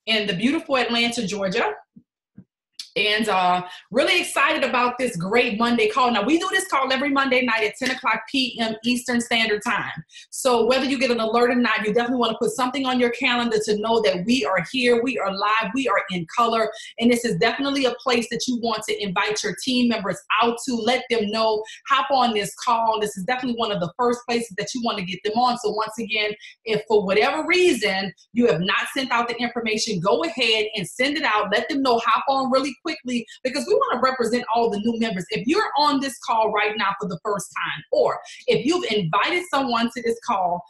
in the beautiful Atlanta, Georgia. And really excited about this great Monday call. Now, we do this call every Monday night at 10 o'clock p.m. Eastern Standard Time. So whether you get an alert or not, you definitely want to put something on your calendar to know that we are here, we are live, we are in color. And this is definitely a place that you want to invite your team members out to. Let them know, hop on this call. This is definitely one of the first places that you want to get them on. So once again, if for whatever reason you have not sent out the information, go ahead and send it out. Let them know, hop on really quickly, because we want to represent all the new members. If you're on this call right now for the first time, or if you've invited someone to this call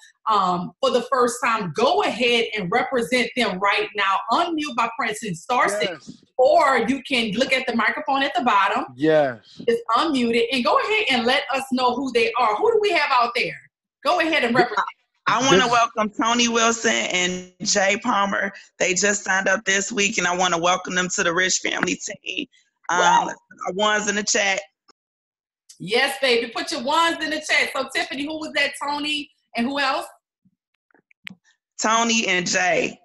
for the first time, go ahead and represent them right now. Unmute by pressing star six, or you can look at the microphone at the bottom. Yes. It's unmuted, and go ahead and let us know who they are. Who do we have out there? Go ahead and represent. I want to welcome Tony Wilson and Jay Palmer. They just signed up this week, and I want to welcome them to the Rich Family team. Ones in the chat. Yes, baby. Put your ones in the chat. So, Tiffany, who was that? Tony and who else? Tony and Jay.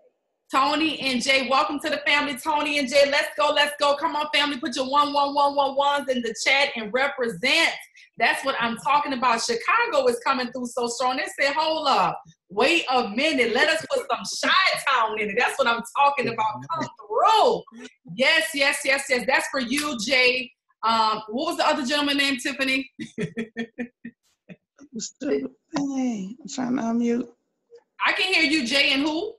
Tony and Jay. Welcome to the family, Tony and Jay. Let's go. Let's go. Come on, family. Put your ones in the chat and represent. That's what I'm talking about. Chicago is coming through so strong. They said, hold up, wait a minute. Let us put some Chi-Town in it. That's what I'm talking about. Come through. Yes. That's for you, Jay. What was the other gentleman named, Tiffany? Hey, I'm trying to unmute. I can hear you, Jay, and who?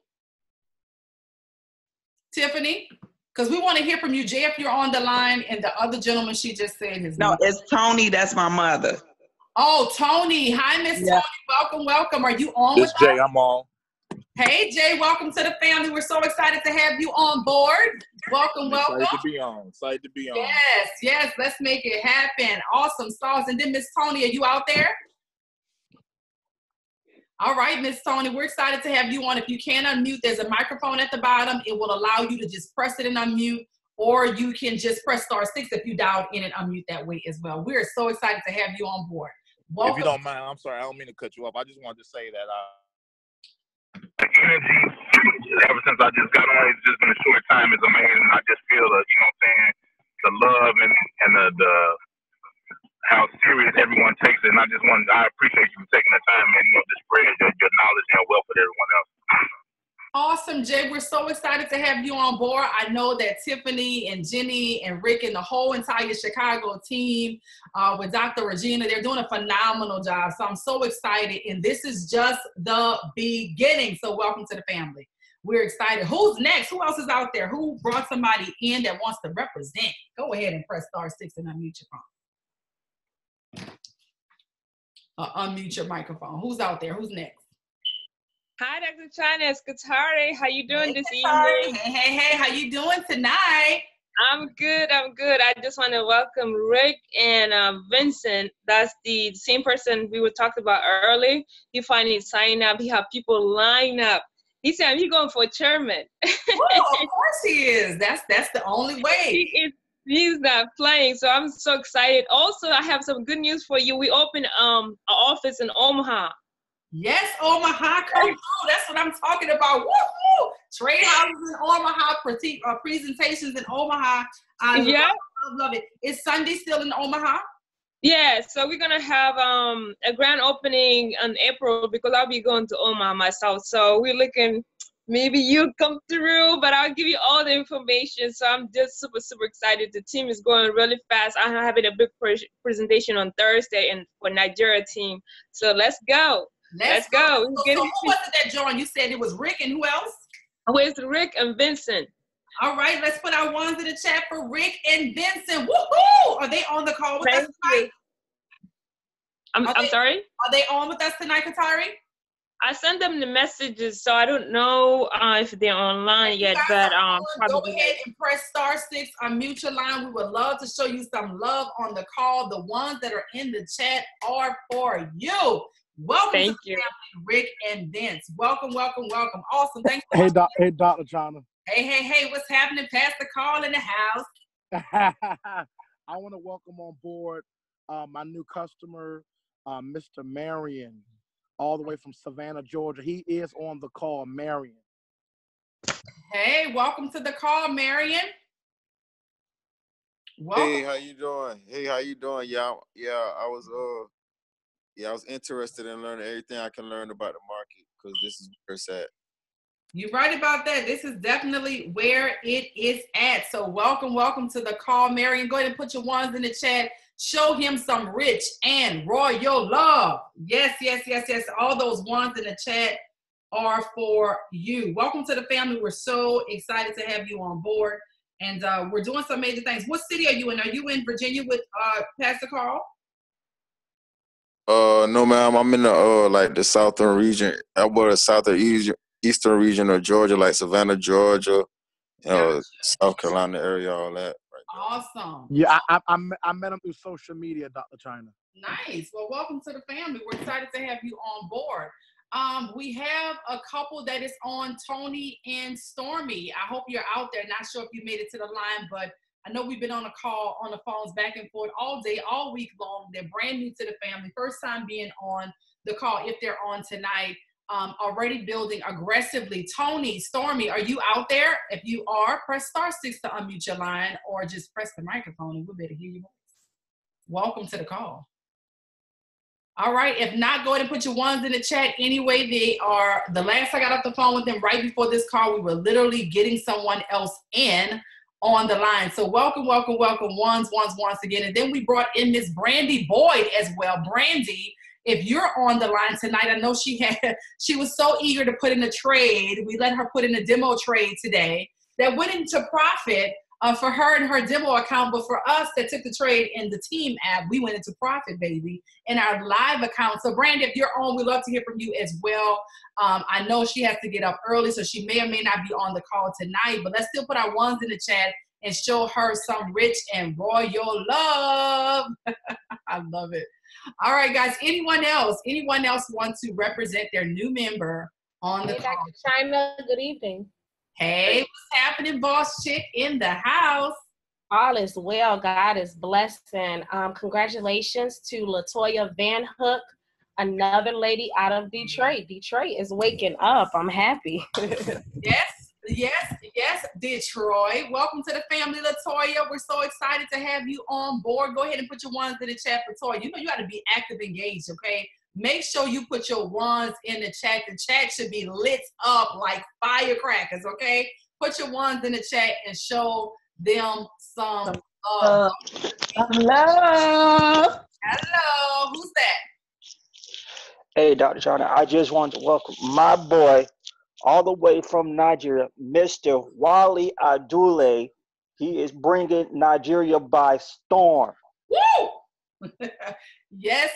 Tiffany? Because we want to hear from you, Jay, if you're on the line, and the other gentleman, she just said his name. No, it's Tony. That's my mother. Oh, Tony. Hi, Miss Tony. Welcome. Are you on with us? Jay, I'm on. Hey, Jay. Welcome to the family. We're so excited to have you on board. Welcome. Excited to be on. Yes. Let's make it happen. Awesome sauce. And then, Miss Tony, are you out there? All right, Miss Tony, we're excited to have you on. If you can unmute, there's a microphone at the bottom. It will allow you to just press it and unmute, or you can just press star six if you dialed in and unmute that way as well. We're so excited to have you on board. Welcome. If you don't mind, I'm sorry, I don't mean to cut you off. I just wanted to say that the energy ever since I just got on, it's just been a short time, is amazing. I just feel the love and the how serious everyone takes it, and I appreciate you taking the time and to spread your knowledge and wealth with everyone else. Awesome, Jay. We're so excited to have you on board. I know that Tiffany and Jenny and Rick and the whole entire Chicago team with Dr. Regina, they're doing a phenomenal job. So I'm so excited, and this is just the beginning. So welcome to the family. We're excited. Who's next? Who else is out there? Who brought somebody in that wants to represent? Go ahead and press star six and unmute your phone. Unmute your microphone. Who's out there? Who's next? Hi, Dr. Chyna. It's Katari. How you doing this evening? Hey. How you doing tonight? I'm good. I just want to welcome Rick and Vincent. That's the same person we were talking about earlier. He finally signed up. He had people line up. He said, "He's going for chairman." Well, of course he is. That's the only way. He's not playing, so I'm so excited. Also, I have some good news for you. We opened an office in Omaha. Yes, Omaha, come through. That's what I'm talking about. Woo-hoo! Trade houses in Omaha, presentations in Omaha. I love it. Is Sunday still in Omaha? Yeah, so we're gonna have a grand opening in April because I'll be going to Omaha myself. So we're looking. Maybe you'll come through, but I'll give you all the information. So I'm just super excited. The team is going really fast. I'm having a big presentation on Thursday and for Nigeria team. So let's go. Let's go. So who was it that joined? You said it was Rick, and who else? With Rick and Vincent. All right, let's put our ones in the chat for Rick and Vincent. Woohoo! Are they on the call with us tonight? I'm sorry? Are they on with us tonight, Katari? I sent them the messages, so I don't know if they're online yet, but go ahead and press star six, unmute your line. We would love to show you some love on the call. The ones that are in the chat are for you. Welcome to the family, Rick and Vince. Welcome. Awesome. Thanks. Hey, Dr. Chyna. Hey, what's happening? Pass the call in the house. I want to welcome on board my new customer, Mr. Marion, all the way from Savannah, Georgia. He is on the call, Marion. Hey, welcome to the call, Marion. Welcome. Hey, how you doing? Yeah, I was interested in learning everything I can learn about the market because this is where it's at. You're right about that. This is definitely where it is at. So welcome to the call, Marion. Go ahead and put your ones in the chat. Show him some rich and royal love. Yes. All those ones in the chat are for you. Welcome to the family. We're so excited to have you on board. And we're doing some major things. What city are you in? Are you in Virginia with Pastor Carl? No, ma'am. I'm in the like the southern region. Eastern region of Georgia, like Savannah, Georgia, South Carolina area, all that. Right. Awesome. Yeah, I met him through social media, Dr. Chyna. Nice. Well, welcome to the family. We're excited to have you on board. We have a couple that is on, Tony and Stormy. I hope you're out there. Not sure if you made it to the line, but I know we've been on a call on the phones back and forth all day, all week long. They're brand new to the family. First time being on the call if they're on tonight. Already building aggressively. Tony, Stormy, are you out there? If you are, press *6 to unmute your line or just press the microphone and we'll better hear you. Welcome to the call. All right, if not, go ahead and put your ones in the chat. Anyway, they are, the last I got off the phone with them right before this call, we were literally getting someone else in on the line. So welcome ones again. And then we brought in Miss Brandy Boyd as well. Brandy, if you're on the line tonight, I know she was so eager to put in a trade. We let her put in a demo trade today that went into profit for her and her demo account. But for us that took the trade in the team app, we went into profit, baby, in our live account. So Brandy, if you're on, we'd love to hear from you as well. I know she has to get up early, so she may or may not be on the call tonight, but let's still put our ones in the chat and show her some rich and royal love. I love it. All right, guys, anyone else want to represent their new member on the call? Dr. Chyna, good evening. Hey, what's happening, boss chick in the house? All is well. God is blessing. Congratulations to Latoya Van Hook, another lady out of Detroit. Detroit is waking up. I'm happy. Yes, Detroit. Welcome to the family, Latoya. We're so excited to have you on board. Go ahead and put your ones in the chat for Toya. You know you got to be active, engaged, okay? Make sure you put your ones in the chat. The chat should be lit up like firecrackers, okay? Put your ones in the chat and show them some love. Hello. Hello. Who's that? Hey, Dr. Chyna, I just want to welcome my boy all the way from Nigeria, Mr. Wale Adule. He is bringing Nigeria by storm. Woo! Yes.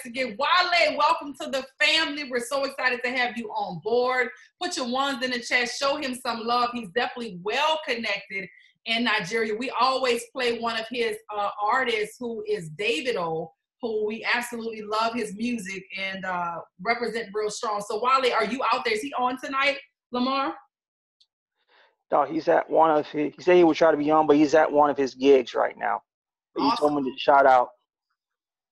Again, Wale, welcome to the family. We're so excited to have you on board. Put your ones in the chat. Show him some love. He's definitely well connected in Nigeria. We always play one of his artists who is Davido, who we absolutely love his music and represent real strong. So Wale, are you out there? Is he on tonight, Lamar? No, he's at one of his, he said he would try to be on, but he's at one of his gigs right now. Awesome. He told me to shout out.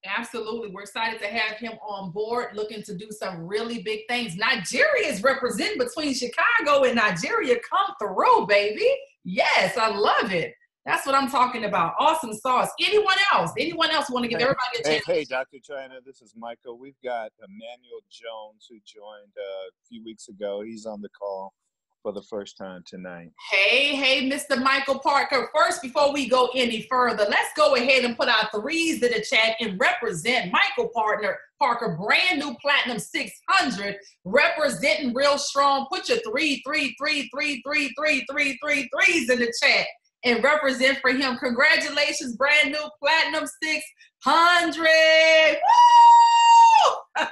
Absolutely. We're excited to have him on board, looking to do some really big things. Nigeria is representing between Chicago and Nigeria. Come through, baby. Yes, I love it. That's what I'm talking about. Awesome sauce. Anyone else want to give everybody a chance? Hey, Dr. Chyna, this is Michael. We've got Emmanuel Jones who joined a few weeks ago. He's on the call for the first time tonight. Hey, Mr. Michael Parker. First, before we go any further, let's go ahead and put our threes in the chat and represent Michael Parker, brand new Platinum 600, representing real strong. Put your threes in the chat and represent for him. Congratulations, brand new Platinum 600. Woo!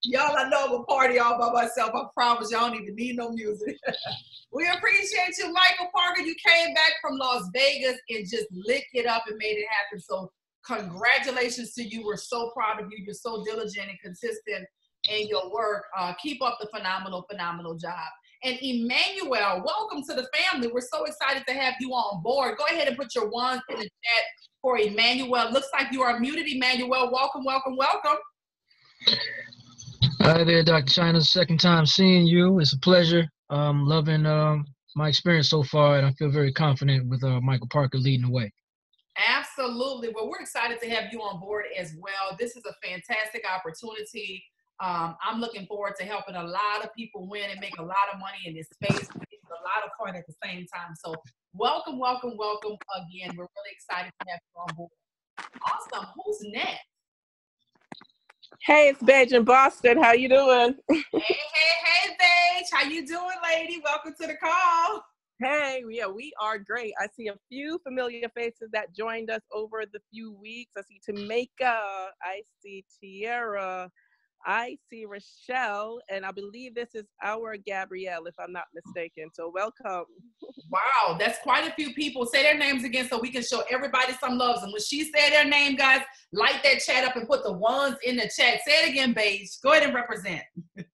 Y'all, I know I'm a party all by myself. I promise y'all don't even need no music. We appreciate you, Michael Parker. You came back from Las Vegas and just lit it up and made it happen. So congratulations to you. We're so proud of you. You're so diligent and consistent in your work. Keep up the phenomenal job. And Emmanuel, welcome to the family. We're so excited to have you on board. Go ahead and put your ones in the chat for Emmanuel. Looks like you are muted, Emmanuel. Welcome. Hi there, Dr. Chyna. Second time seeing you. It's a pleasure. Loving my experience so far, and I feel very confident with Michael Parker leading the way. Absolutely. Well, we're excited to have you on board as well. This is a fantastic opportunity. I'm looking forward to helping a lot of people win and make a lot of money in this space. It's a lot of fun at the same time. So welcome, welcome, welcome again. We're really excited to have you on board. Awesome. Who's next? Hey, it's Paige in Boston. How you doing? Hey, Paige. How you doing, lady? Welcome to the call. Hey, yeah, we are great. I see a few familiar faces that joined us over the few weeks. I see Tameka, I see Tiara, I see Rochelle, and I believe this is our Gabrielle, if I'm not mistaken. So welcome. Wow, that's quite a few people. Say their names again so we can show everybody some loves. And when she said their name, guys, light that chat up and put the ones in the chat. Say it again, Paige. Go ahead and represent.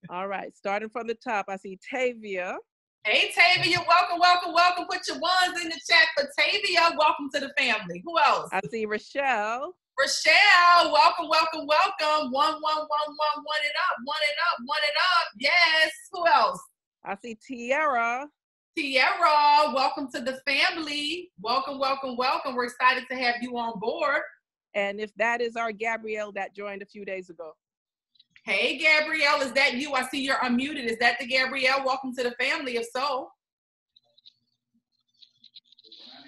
All right, starting from the top, I see Tavia. Hey, Tavia, welcome, welcome, welcome. Put your ones in the chat for Tavia. Welcome to the family. Who else? I see Rochelle. Rochelle, welcome, welcome, welcome. One it up, one it up. Yes. Who else? I see Tiara. Tiara, welcome to the family. Welcome, welcome, welcome. We're excited to have you on board. And if that is our Gabrielle that joined a few days ago. Hey, Gabrielle, is that you? I see you're unmuted. Is that the Gabrielle? Welcome to the family, if so.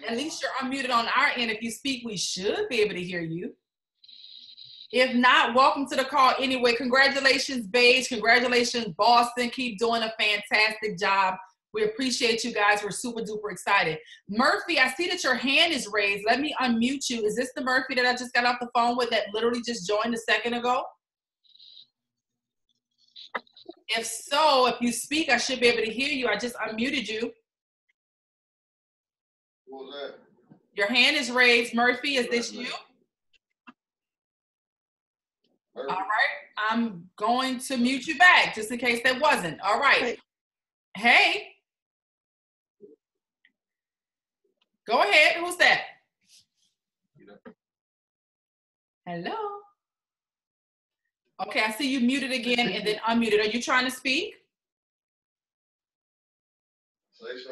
At least you're unmuted on our end. If you speak, we should be able to hear you. If not, welcome to the call anyway. Congratulations, Paige. Congratulations, Boston. Keep doing a fantastic job. We appreciate you guys. We're super duper excited. Murphy, I see that your hand is raised. Let me unmute you. Is this the Murphy that I just got off the phone with that literally just joined a second ago? If so, if you speak, I should be able to hear you. I just unmuted you. What was that? Your hand is raised. Murphy, is this you? Murphy. All right. I'm going to mute you back just in case that wasn't. All right. Hey. Go ahead. Who's that? Hello. Okay, I see you muted again and then unmuted. Are you trying to speak?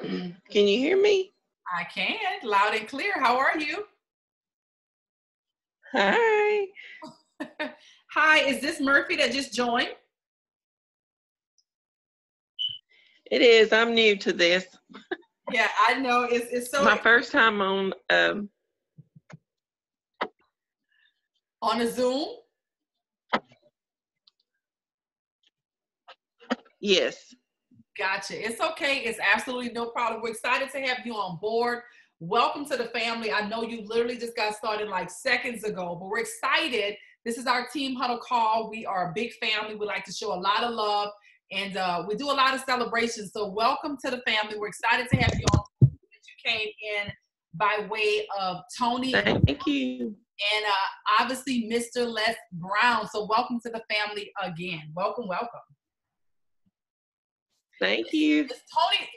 Can you hear me? I can, loud and clear. How are you? Hi. Hi, is this Murphy that just joined? It is. I'm new to this. Yeah, I know. It's so my first time on a Zoom. Yes. Gotcha. It's okay. It's absolutely no problem. We're excited to have you on board. Welcome to the family. I know you literally just got started like seconds ago, but we're excited. This is our team huddle call. We are a big family. We like to show a lot of love, and we do a lot of celebrations. So welcome to the family. We're excited to have you on. You came in by way of Tony. Thank you. And obviously Mr. Les Brown. So welcome to the family again. Welcome, welcome. Thank you.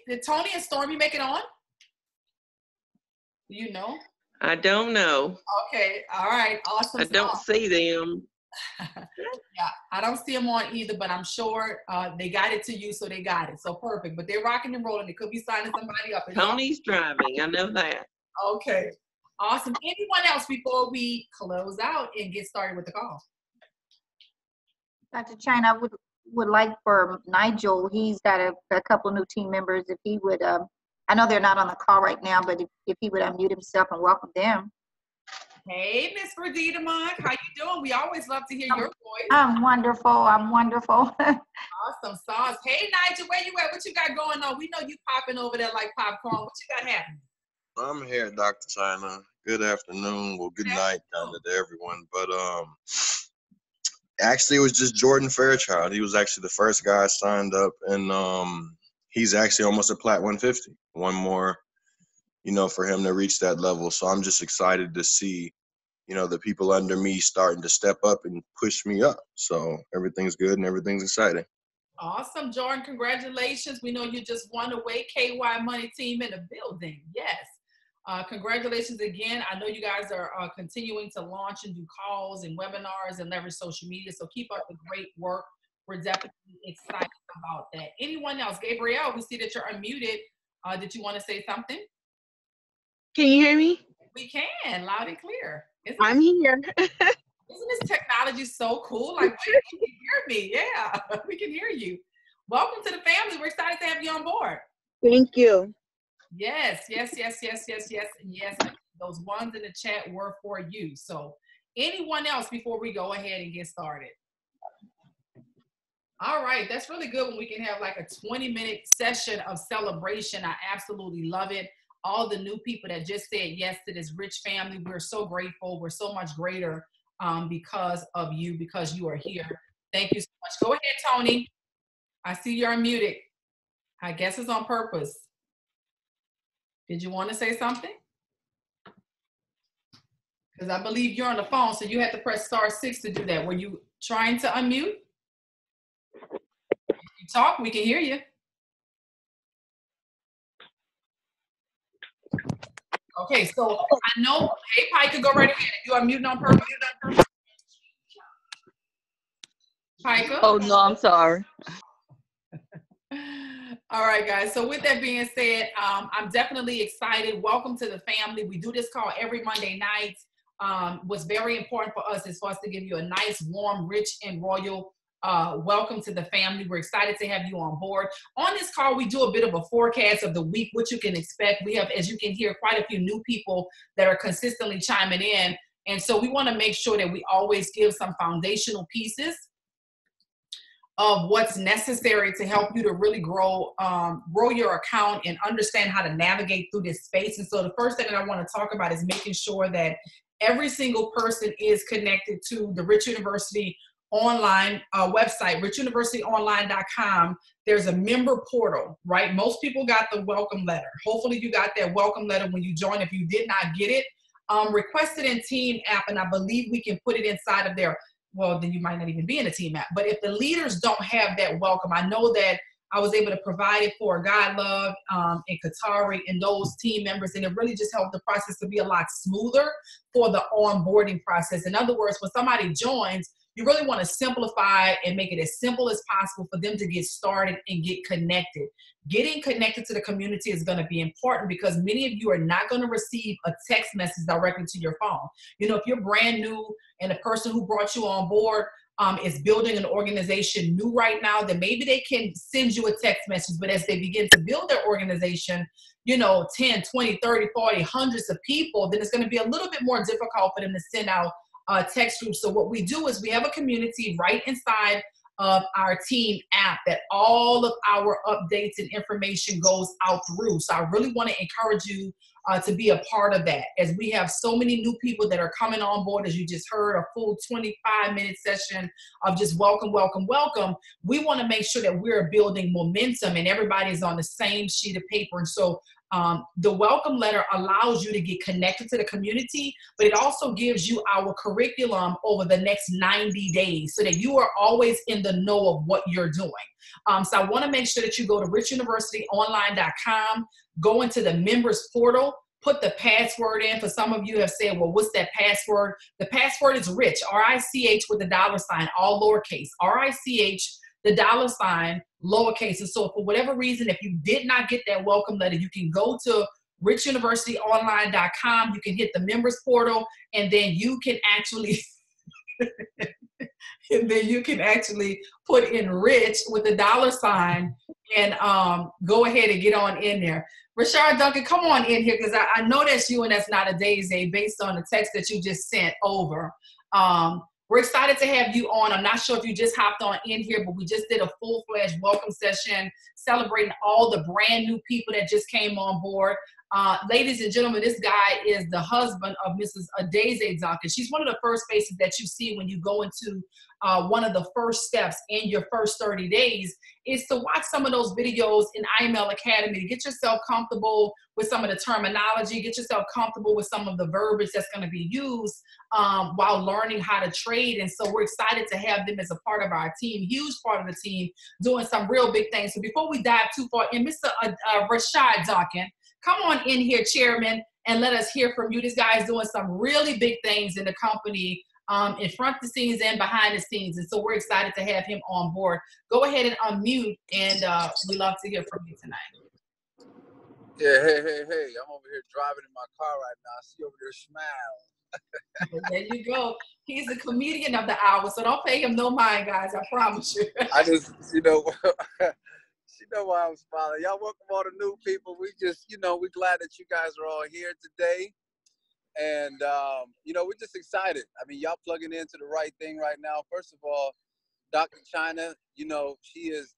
Did Tony and Stormy make it on? Do you know? I don't know. Okay. All right. Awesome. I don't see them. Yeah, I don't see them on either, but I'm sure they got it to you, so they got it. So perfect. But they're rocking and rolling. They could be signing somebody up. Tony's driving. I know that. Okay. Awesome. Anyone else before we close out and get started with the call? Dr. Chyna, I would like for Nigel, he's got a couple new team members, if he would, I know they're not on the call right now, but if he would unmute himself and welcome them. Hey, Miss Verdita Monk, how you doing? We always love to hear your voice. I'm wonderful. I'm wonderful. Awesome sauce. Hey, Nigel, where you at? What you got going on? We know you popping over there like popcorn. What you got happening? I'm here, Dr. Chyna. Good afternoon. Well, good night kind of to everyone. But actually, it was just Jordan Fairchild. He was actually the first guy signed up, and he's actually almost a Plat 150. One more, for him to reach that level. So I'm just excited to see, the people under me starting to step up and push me up. So everything's good and everything's exciting. Awesome, Jordan. Congratulations. We know you just won away. KY Money team in the building. Yes. Congratulations again. I know you guys are continuing to launch and do calls and webinars and leverage social media. So keep up the great work. we're definitely excited about that. Anyone else? Gabrielle, we see that you're unmuted. Did you want to say something? Can you hear me? We can, loud and clear. I'm here. Isn't this technology so cool? Like, wait, you can hear me. Yeah, we can hear you. Welcome to the family. We're excited to have you on board. Thank you. Yes. And yes, those ones in the chat were for you. So anyone else before we go ahead and get started? All right, that's really good when we can have like a 20-minute session of celebration. I absolutely love it. All the new people that just said yes to this rich family, we're so grateful. We're so much greater because of you, because you are here. Thank you so much. Go ahead, Tony. I see you're unmuted. I guess it's on purpose. Did you want to say something? Because I believe you're on the phone, so you have to press *6 to do that. Were you trying to unmute? If you talk, we can hear you. Okay, so I know, hey, Piker, go right ahead. You are muting on purpose. Piker? Oh, no, I'm sorry. All right, guys. So with that being said, I'm definitely excited. Welcome to the family. We do this call every Monday night. What's very important for us is for us to give you a nice, warm, rich, and royal welcome to the family. We're excited to have you on board. On this call, we do a bit of a forecast of the week, what you can expect. We have, as you can hear, quite a few new people that are consistently chiming in. And so we want to make sure that we always give some foundational pieces of what's necessary to help you to really grow your account and understand how to navigate through this space. And so the first thing that I want to talk about is making sure that every single person is connected to the Rich University online website, richuniversityonline.com. There's a member portal, right? Most people got the welcome letter. Hopefully you got that welcome letter when you joined. If you did not get it, request it in Team app, and I believe we can put it inside of there. Well, then you might not even be in a team app. But if the leaders don't have that welcome, I know that I was able to provide it for God Love and Katari and those team members, and it really just helped the process to be a lot smoother for the onboarding process. In other words, when somebody joins, you really want to simplify and make it as simple as possible for them to get started and get connected. Getting connected to the community is going to be important because many of you are not going to receive a text message directly to your phone. You know, if you're brand new and the person who brought you on board is building an organization new right now, then maybe they can send you a text message. But as they begin to build their organization, you know, 10, 20, 30, 40, hundreds of people, then it's going to be a little bit more difficult for them to send out text groups. So what we do is we have a community right inside of our team app that all of our updates and information goes out through. So I really want to encourage you to be a part of that, as we have so many new people that are coming on board. As you just heard, a full 25-minute session of just welcome. We want to make sure that we're building momentum and everybody's on the same sheet of paper. And so the welcome letter allows you to get connected to the community, but it also gives you our curriculum over the next 90 days so that you are always in the know of what you're doing. So I want to make sure that you go to richuniversityonline.com, go into the members portal, put the password in. For some of you have said, well, what's that password? The password is rich, R-I-C-H with the $, all lowercase, R-I-C-H, the $, lowercase. And so for whatever reason, if you did not get that welcome letter, you can go to richuniversityonline.com. You can hit the members portal, and then you can actually put in rich with the $, and go ahead and get on in there. Rashard Duncan, come on in here, because I know that's you and that's not a Daisy based on the text that you just sent over. We're excited to have you on. I'm not sure if you just hopped on in here, but we just did a full-fledged welcome session celebrating all the brand new people that just came on board. Ladies and gentlemen, this guy is the husband of Mrs. Daisy Duncan. She's one of the first faces that you see when you go into one of the first steps in your first 30 days is to watch some of those videos in IML Academy to get yourself comfortable with some of the terminology, get yourself comfortable with some of the verbiage that's going to be used while learning how to trade. And so we're excited to have them as a part of our team, huge part of the team, doing some real big things. So before we dive too far in, Mr. Rashard Duncan, come on in here, Chairman, and let us hear from you. This guy is doing some really big things in the company in front of the scenes and behind the scenes. And so we're excited to have him on board. Go ahead and unmute, and we love to hear from you tonight. Yeah, hey. I'm over here driving in my car right now. I see over there smile. There you go. He's the comedian of the hour, so don't pay him no mind, guys. I promise you. I just, you know, she know why I'm smiling. Y'all welcome all the new people. We just, you know, we're glad that you guys are all here today. And, you know, we're just excited. I mean, y'all plugging into the right thing right now. First of all, Dr. Chyna, you know, she is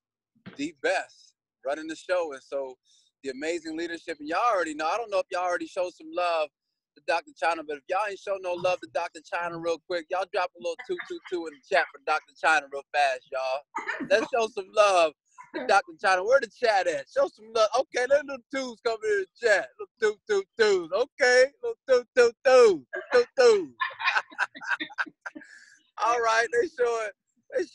the best running the show. And so the amazing leadership, and y'all already know, I don't know if y'all already showed some love to Dr. Chyna, but if y'all ain't show no love to Dr. Chyna real quick, y'all drop a little 222 in the chat for Dr. Chyna real fast, y'all. Let's show some love to Dr. Chyna. Where the chat at? Show some love. Okay, let little twos come in the chat. Little 222s. Okay, little 222s. All right, they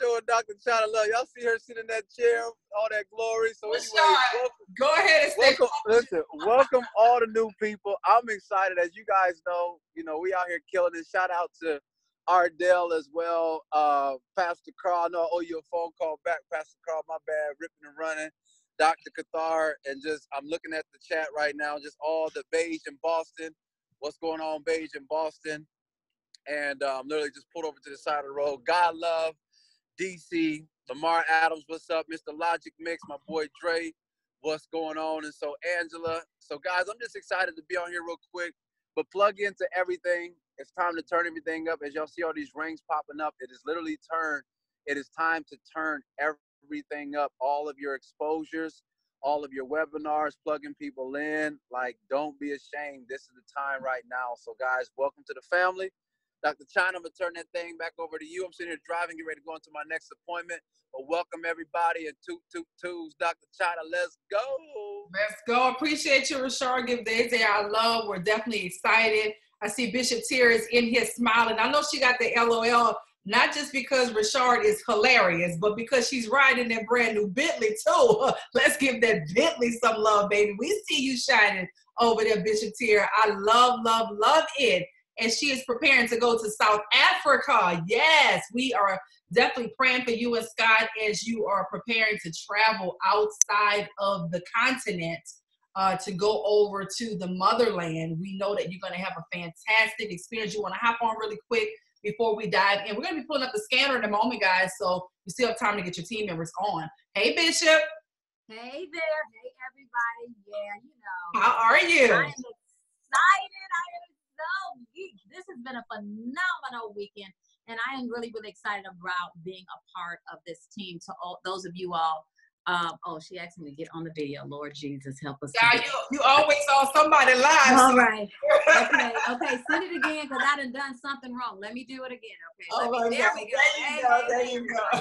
showing Dr. Chyna love. Y'all see her sitting in that chair, all that glory. So anyway, go ahead and welcome all the new people. I'm excited, as you guys know. You know, we out here killing it. Shout out to Ardell as well. Pastor Carl, I know I owe you a phone call back, Pastor Carl. My bad, ripping and running. Dr. Cathar, and just I'm looking at the chat right now. Just all the beige in Boston. What's going on, beige in Boston? And literally just pulled over to the side of the road. God love. DC, Lamar Adams, what's up? Mr. Logic Mix, my boy Dre, what's going on? And so Angela, so guys, I'm just excited to be on here real quick, but plug into everything. It's time to turn everything up. As y'all see all these rings popping up, it is literally it is time to turn everything up. All of your exposures, all of your webinars, plugging people in. Like, don't be ashamed. This is the time right now. So guys, welcome to the family. Dr. Chyna, I'm going to turn that thing back over to you. I'm sitting here driving, get ready to go into my next appointment. But welcome, everybody, and 222s. Dr. Chyna, let's go. Let's go. Appreciate you, Rashard. Give Daisy our love. We're definitely excited. I see Bishop Tier is in here smiling. I know she got the LOL, not just because Rashard is hilarious, but because she's riding that brand new Bentley, too. Let's give that Bentley some love, baby. We see you shining over there, Bishop Tier. I love it. And she is preparing to go to South Africa. Yes, we are definitely praying for you and Scott as you are preparing to travel outside of the continent to go over to the motherland. We know that you're going to have a fantastic experience. You want to hop on really quick before we dive in. We're going to be pulling up the scanner in a moment, guys, so you still have time to get your team members on. Hey, Bishop. Hey there. Hey, everybody. Yeah, you know. How are you? I am excited. So this has been a phenomenal weekend, and I am really excited about being a part of this team. To all those of you all, oh, she asked me to get on the video. Lord Jesus, help us. God, you always saw somebody live. All right. Okay, send it again because I done something wrong. Let me do it again. Okay. There we go. There you go.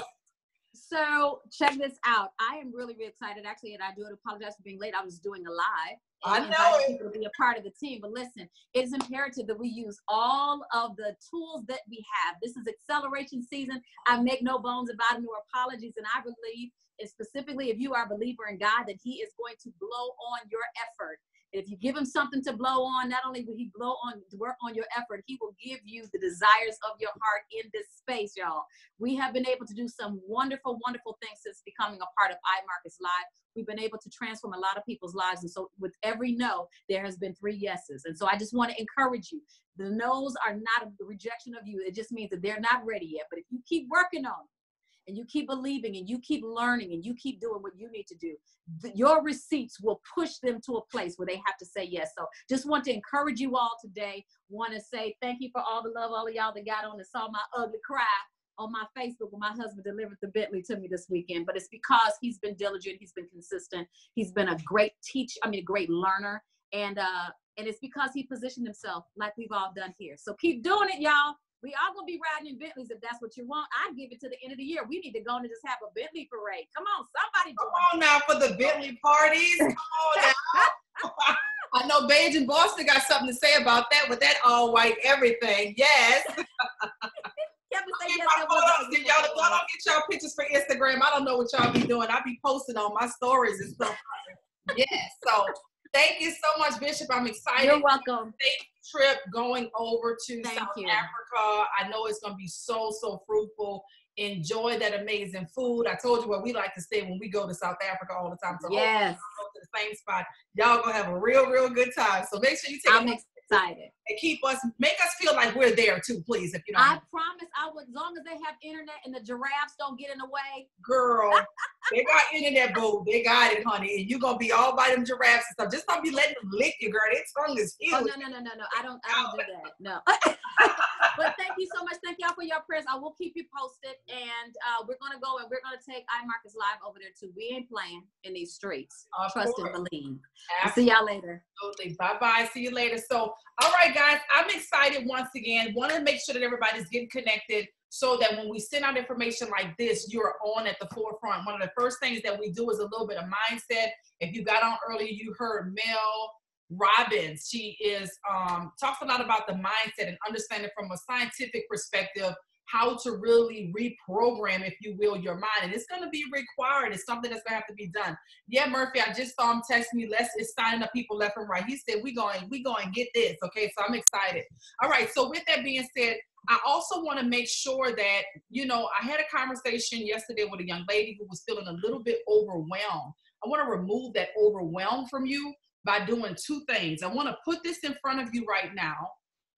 So check this out. I am really excited, actually, and I do apologize for being late. I was doing a live. I know it. People to be a part of the team, but listen, it's imperative that we use all of the tools that we have. This is acceleration season. I make no bones about it, nor apologies, and I believe, and specifically if you are a believer in God, that He is going to blow on your effort. If you give Him something to blow on, not only will He work on your effort, He will give you the desires of your heart in this space, y'all. We have been able to do some wonderful, wonderful things since becoming a part of iMarkets Live. We've been able to transform a lot of people's lives. And so with every no, there has been 3 yeses. And so I just want to encourage you. The no's are not a rejection of you. It just means that they're not ready yet. But if you keep working on it, and you keep believing, and you keep learning, and you keep doing what you need to do, your receipts will push them to a place where they have to say yes. So just want to encourage you all today. Want to say thank you for all the love, all of y'all that got on and saw my ugly cry on my Facebook when my husband delivered the Bentley to me this weekend. But it's because he's been diligent, he's been consistent, he's been a great a great learner, and it's because he positioned himself like we've all done here. So keep doing it, y'all. We all gonna be riding in Bentleys if that's what you want. I'd give it to the end of the year. We need to go and just have a Bentley parade. Come on, somebody. Come on now for the Bentley parties. Come on now. I know Beige and Boston got something to say about that with that all white everything. Yes. Y'all don't get y'all pictures for Instagram. I don't know what y'all be doing. I be posting on my stories and stuff. Yes. So Thank you so much, Bishop. I'm excited. You're welcome. Safe trip going over to Thank South you. Africa. I know it's going to be so fruitful. Enjoy that amazing food. I told you where we like to stay when we go to South Africa all the time. So Yes. go to the same spot. Y'all going to have a real good time. So make sure you take I'm excited. And make us feel like we're there too, please. If you don't. I promise I would, as long as they have internet and the giraffes don't get in the way. Girl, they got internet, boo. They got it, honey. And you're going to be all by them giraffes and stuff. Just don't be letting them lick you, girl. Their tongue is huge. Oh, no. I don't do that. No. But thank you so much. Thank y'all for your prayers. I will keep you posted. And we're going to go and we're going to take iMarcus Live over there too. We ain't playing in these streets. Trust and believe. I'll see y'all later. Absolutely. Bye-bye. See you later. So, all right, guys, I'm excited once again. Want to make sure that everybody's getting connected so that when we send out information like this, you're on at the forefront. One of the first things that we do is a little bit of mindset. If you got on earlier, you heard Mel Robbins. She is talks a lot about the mindset and understanding from a scientific perspective how to really reprogram, if you will, your mind. And it's going to be required. It's something that's going to have to be done. Yeah, Murphy, I just saw him text me. It's signing up people left and right. He said, we going to get this. Okay, so I'm excited. All right, so with that being said, I also want to make sure that, I had a conversation yesterday with a young lady who was feeling a little bit overwhelmed. I want to remove that overwhelm from you by doing two things. I want to put this in front of you right now,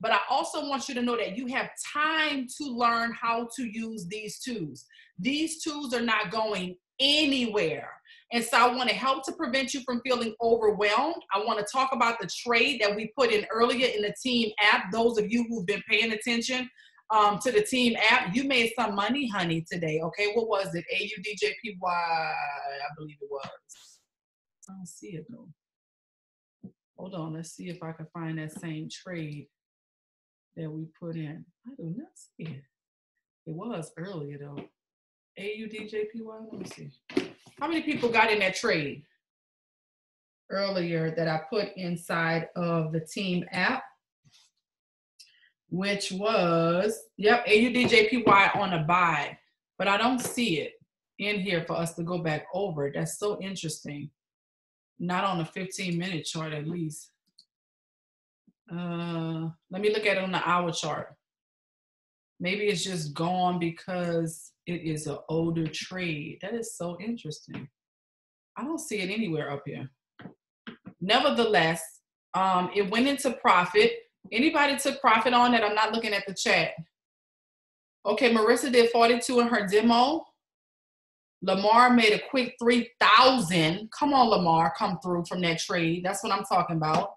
but I also want you to know that you have time to learn how to use these tools. These tools are not going anywhere. And so I want to help to prevent you from feeling overwhelmed. I want to talk about the trade that we put in earlier in the team app. Those of you who've been paying attention to the team app, you made some money, honey, today. Okay, what was it? AUDJPY, I believe it was. I don't see it though. Hold on, let's see if I can find that same trade that we put in. I do not see it. It was earlier though. AUDJPY, let me see. How many people got in that trade earlier that I put inside of the team app? Which was, yep, AUDJPY on a buy. But I don't see it in here for us to go back over. That's so interesting. Not on the 15-minute chart at least. Let me look at it on the hour chart. Maybe it's just gone because it is an older trade. That is so interesting. I don't see it anywhere up here. Nevertheless, it went into profit. Anybody took profit on that? I'm not looking at the chat. Okay, Marissa did 42 in her demo. Lamar made a quick 3,000. Come on, Lamar, come through from that trade. That's what I'm talking about.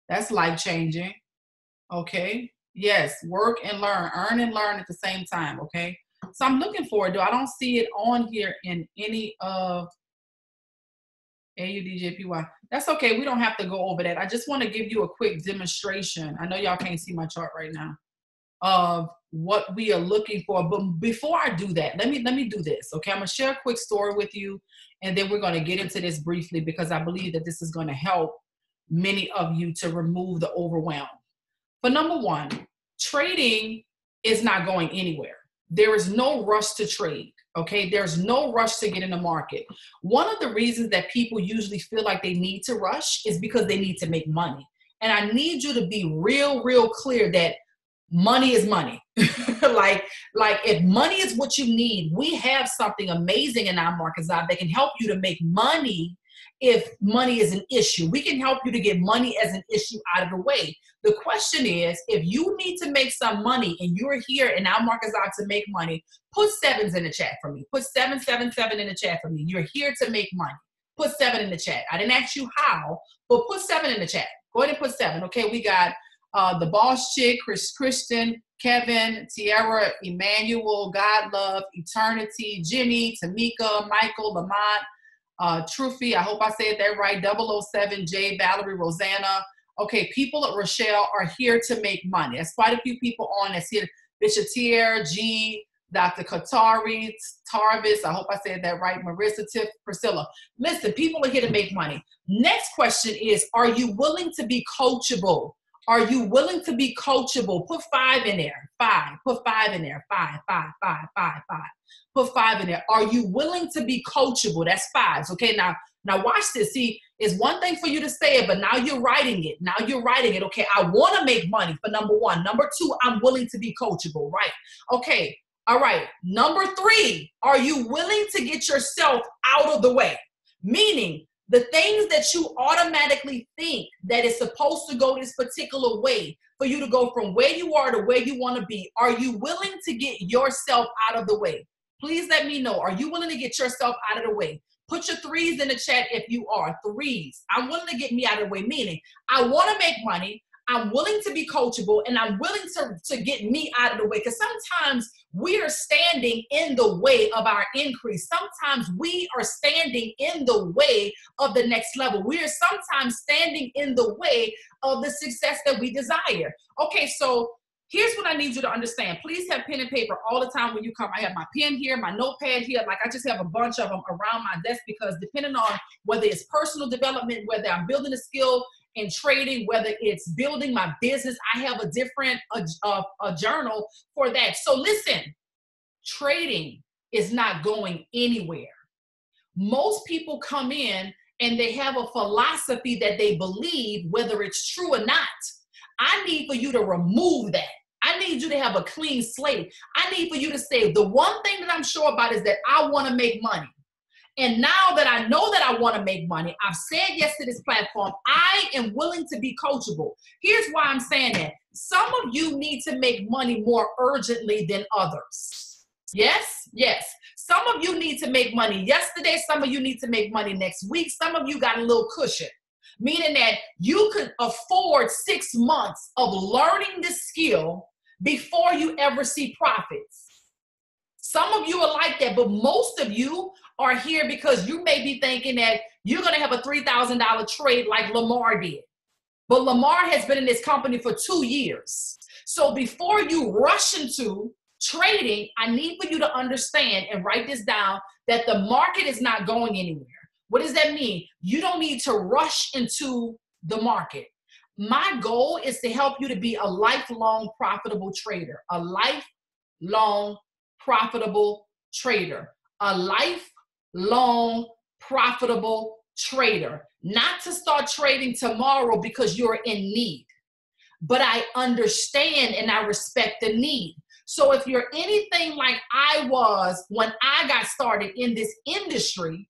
That's life-changing. Okay. Yes, work and learn. Earn and learn at the same time, okay? So I'm looking for it, though. I don't see it on here in any of AUDJPY. That's okay. We don't have to go over that. I just want to give you a quick demonstration. I know y'all can't see my chart right now of what we are looking for. But before I do that, let me do this, okay? I'm going to share a quick story with you, and then we're going to get into this briefly because I believe that this is going to help many of you to remove the overwhelm. For number one, trading is not going anywhere. There is no rush to trade, okay? There's no rush to get in the market. One of the reasons that people usually feel like they need to rush is because they need to make money. And I need you to be real clear that money is money. like if money is what you need, we have something amazing in our markets that can help you to make money. If money is an issue, we can help you to get money as an issue out of the way. The question is, if you need to make some money and you're here in our markets out to make money, put sevens in the chat for me. Put 777 in the chat for me. You're here to make money. Put 7 in the chat. I didn't ask you how, but put 7 in the chat. Go ahead and put 7. Okay, we got the Boss Chick, Kristen, Kevin, Tiara, Emmanuel, God Love, Eternity, Jimmy, Tamika, Michael, Lamont, Truffy, I hope I said that right, 007, Jay, Valerie, Rosanna. Okay, people at Rochelle are here to make money. That's quite a few people on that's here. Bishop Tier, G, Dr. Katari, Tarvis, I hope I said that right, Marissa, Tiff, Priscilla. Listen, people are here to make money. Next question is, are you willing to be coachable? Are you willing to be coachable? Put 5 in there. 5. Put 5 in there. 5. Put 5 in there. Are you willing to be coachable? That's 5s. Okay, now Now watch this. See, it's one thing for you to say it, but now you're writing it. Now you're writing it. Okay, I want to make money for number one. Number two, I'm willing to be coachable, right? Okay, all right. Number three, are you willing to get yourself out of the way? Meaning, the things that you automatically think that is supposed to go this particular way for you to go from where you are to where you want to be, are you willing to get yourself out of the way? Please let me know. Are you willing to get yourself out of the way? Put your threes in the chat if you are. Threes. I'm willing to get me out of the way, meaning I want to make money. I'm willing to be coachable, and I'm willing to get me out of the way. Because sometimes we are standing in the way of our increase. Sometimes we are standing in the way of the next level. We are sometimes standing in the way of the success that we desire. Okay, so here's what I need you to understand. Please have pen and paper all the time when you come. I have my pen here, my notepad here. Like I just have a bunch of them around my desk because depending on whether it's personal development, whether I'm building a skill in trading, whether it's building my business, I have a different a journal for that. So listen, trading is not going anywhere. Most people come in and they have a philosophy that they believe, whether it's true or not. I need for you to remove that. I need you to have a clean slate. I need for you to say, the one thing that I'm sure about is that I want to make money. And now that I know that I want to make money, I've said yes to this platform. I am willing to be coachable. Here's why I'm saying that. Some of you need to make money more urgently than others. Yes? Yes. Some of you need to make money yesterday. Some of you need to make money next week. Some of you got a little cushion, meaning that you could afford 6 months of learning this skill before you ever see profits. Some of you are like that, but most of you are here because you may be thinking that you're going to have a $3,000 trade like Lamar did. But Lamar has been in this company for 2 years. So before you rush into trading, I need for you to understand and write this down that the market is not going anywhere. What does that mean? You don't need to rush into the market. My goal is to help you to be a lifelong profitable trader, a lifelong profitable trader, a lifelong profitable trader. Not to start trading tomorrow because you're in need, but I understand and I respect the need. So if you're anything like I was when I got started in this industry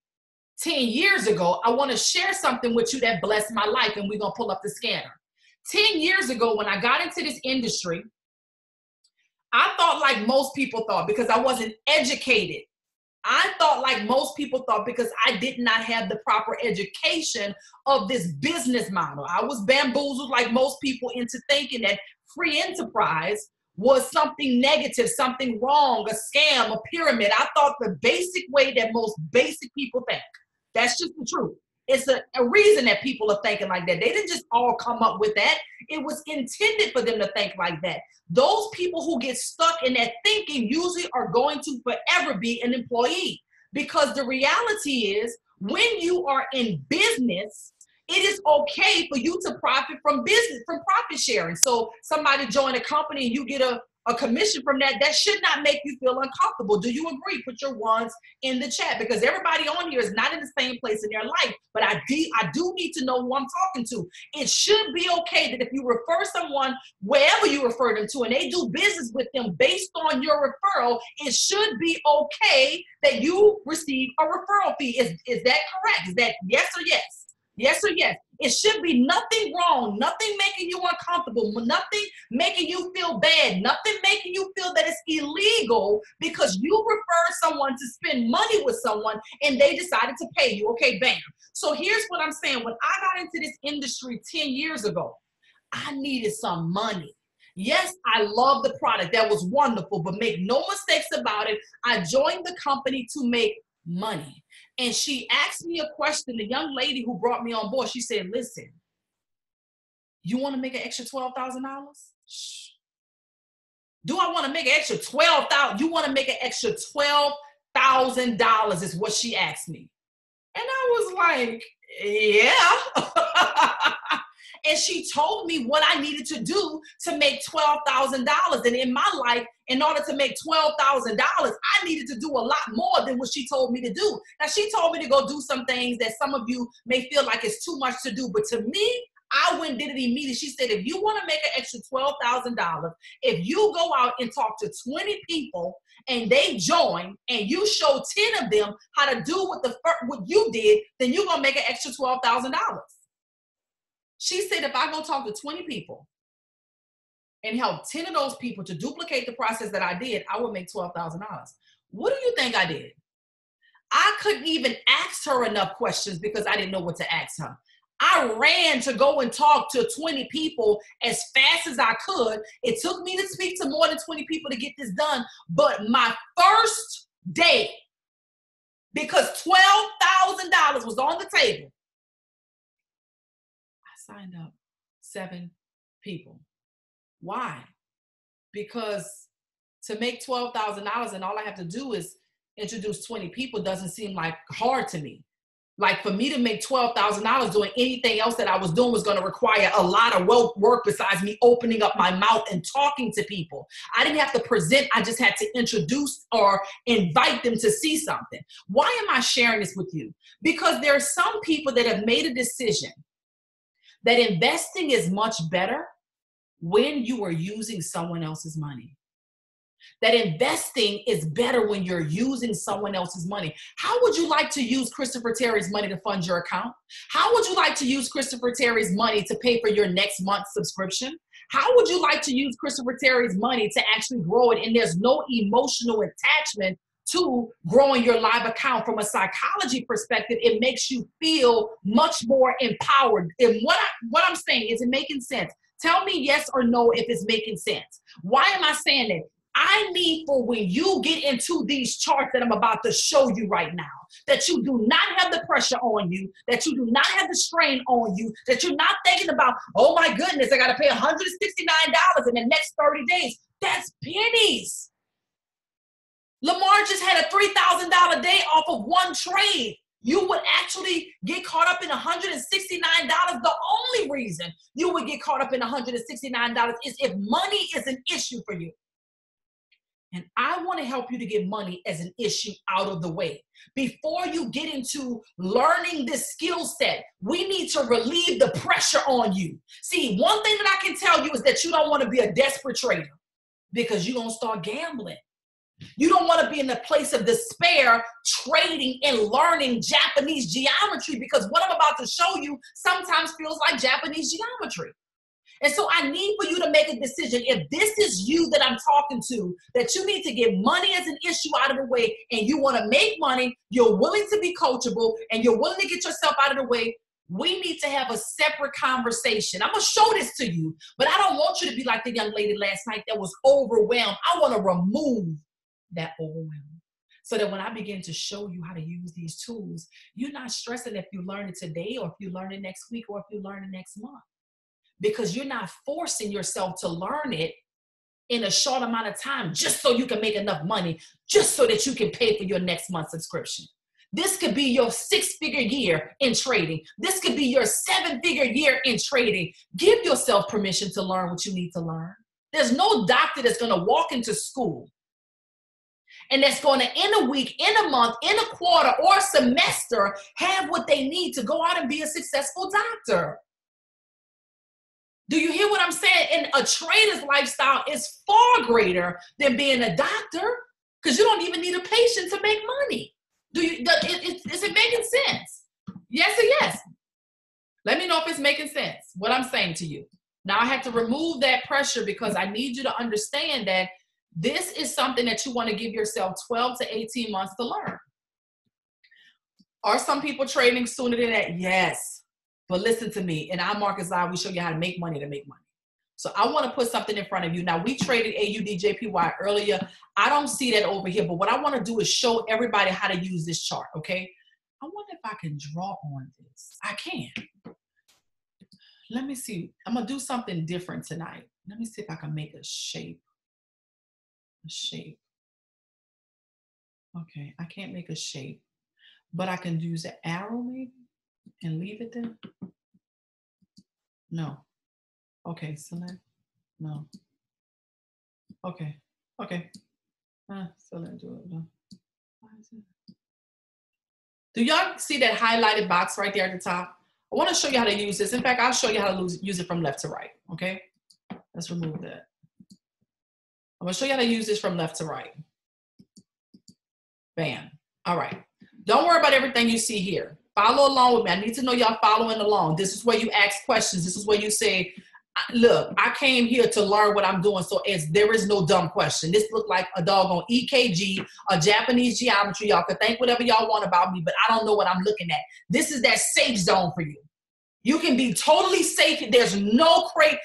10 years ago, I want to share something with you that blessed my life, and we're going to pull up the scanner. 10 years ago, when I got into this industry, I thought like most people thought because I wasn't educated. I thought like most people thought because I did not have the proper education of this business model. I was bamboozled like most people into thinking that free enterprise was something negative, something wrong, a scam, a pyramid. I thought the basic way that most basic people think. That's just the truth. It's a reason that people are thinking like that. They didn't just all come up with that. It was intended for them to think like that. Those people who get stuck in that thinking usually are going to forever be an employee, because the reality is when you are in business, it is okay for you to profit from business, from profit sharing. So somebody join a company and you get a commission from that, that should not make you feel uncomfortable. Do you agree? Put your ones in the chat, because everybody on here is not in the same place in their life, but I do need to know who I'm talking to. It should be okay that if you refer someone wherever you refer them to and they do business with them based on your referral, it should be okay that you receive a referral fee. Is that correct? Is that yes or yes? Yes or yes? It should be nothing wrong, nothing making you uncomfortable, nothing making you feel bad, nothing making you feel that it's illegal because you refer someone to spend money with someone and they decided to pay you. Okay, bam. So here's what I'm saying. When I got into this industry 10 years ago, I needed some money. Yes, I love the product. That was wonderful, but make no mistakes about it. I joined the company to make money. And she asked me a question, the young lady who brought me on board. She said, listen, you want to make an extra $12,000? Do I want to make an extra $12,000? You want to make an extra $12,000 is what she asked me. And I was like, yeah. and she told me what I needed to do to make $12,000. And in my life, in order to make $12,000, I needed to do a lot more than what she told me to do. Now, she told me to go do some things that some of you may feel like it's too much to do, but to me, I went and did it immediately. She said, if you want to make an extra $12,000, if you go out and talk to 20 people and they join and you show 10 of them how to do what you did, then you're going to make an extra $12,000. She said, if I go talk to 20 people and help 10 of those people to duplicate the process that I did, I would make $12,000. What do you think I did? I couldn't even ask her enough questions because I didn't know what to ask her. I ran to go and talk to 20 people as fast as I could. It took me to speak to more than 20 people to get this done. But my first day, because $12,000 was on the table, I signed up 7 people. Why? Because to make $12,000 and all I have to do is introduce 20 people doesn't seem like hard to me. Like for me to make $12,000 doing anything else that I was doing was going to require a lot of work besides me opening up my mouth and talking to people. I didn't have to present. I just had to introduce or invite them to see something. Why am I sharing this with you? Because there are some people that have made a decision that investing is much better when you are using someone else's money. That investing is better when you're using someone else's money. How would you like to use Christopher Terry's money to fund your account? How would you like to use Christopher Terry's money to pay for your next month's subscription? How would you like to use Christopher Terry's money to actually grow it? And there's no emotional attachment to growing your live account. From a psychology perspective, it makes you feel much more empowered. And what I'm saying, is it making sense? Tell me yes or no if it's making sense. Why am I saying that? I need for when you get into these charts that I'm about to show you right now, that you do not have the pressure on you, that you do not have the strain on you, that you're not thinking about, oh my goodness, I got to pay $169 in the next 30 days. That's pennies. Lamar just had a $3,000 day off of one trade. You would actually get caught up in $169. The only reason you would get caught up in $169 is if money is an issue for you. And I want to help you to get money as an issue out of the way. Before you get into learning this skill set, we need to relieve the pressure on you. See, one thing that I can tell you is that you don't want to be a desperate trader because you're going to start gambling. You don't want to be in the place of despair trading and learning Japanese geometry, because what I'm about to show you sometimes feels like Japanese geometry. And so I need for you to make a decision. If this is you that I'm talking to, that you need to get money as an issue out of the way, and you want to make money, you're willing to be coachable, and you're willing to get yourself out of the way, we need to have a separate conversation. I'm going to show this to you, but I don't want you to be like the young lady last night that was overwhelmed. I want to remove that overwhelm so that when I begin to show you how to use these tools, you're not stressing if you learn it today or if you learn it next week or if you learn it next month. Because you're not forcing yourself to learn it in a short amount of time just so you can make enough money, just so that you can pay for your next month's subscription. This could be your 6-figure year in trading. This could be your 7-figure year in trading. Give yourself permission to learn what you need to learn. There's no doctor that's going to walk into school and that's going to, in a week, in a month, in a quarter, or a semester, have what they need to go out and be a successful doctor. Do you hear what I'm saying? And a trader's lifestyle is far greater than being a doctor, because you don't even need a patient to make money. Is it making sense? Yes or yes? Let me know if it's making sense, what I'm saying to you. Now I have to remove that pressure because I need you to understand that this is something that you want to give yourself 12 to 18 months to learn. Are some people trading sooner than that? Yes. But listen to me. In our Markets Live, we show you how to make money to make money. So I want to put something in front of you. Now, we traded AUDJPY earlier. I don't see that over here, but what I want to do is show everybody how to use this chart, okay? I wonder if I can draw on this. I can. Let me see. I'm going to do something different tonight. Let me see if I can make a shape. A shape. Okay, I can't make a shape, but I can use an arrow maybe and leave it there. No. Okay, select. No. Okay. Okay. Select. Do it. No. Do y'all see that highlighted box right there at the top? I want to show you how to use this. In fact, I'll show you how to use it from left to right. Okay. Let's remove that. I'm going to show you how to use this from left to right. Bam. All right. Don't worry about everything you see here. Follow along with me. I need to know y'all following along. This is where you ask questions. This is where you say, look, I came here to learn what I'm doing, so there is no dumb question. This looked like a doggone EKG, a Japanese geometry. Y'all can think whatever y'all want about me, but I don't know what I'm looking at. This is that safe zone for you. You can be totally safe. There's nothing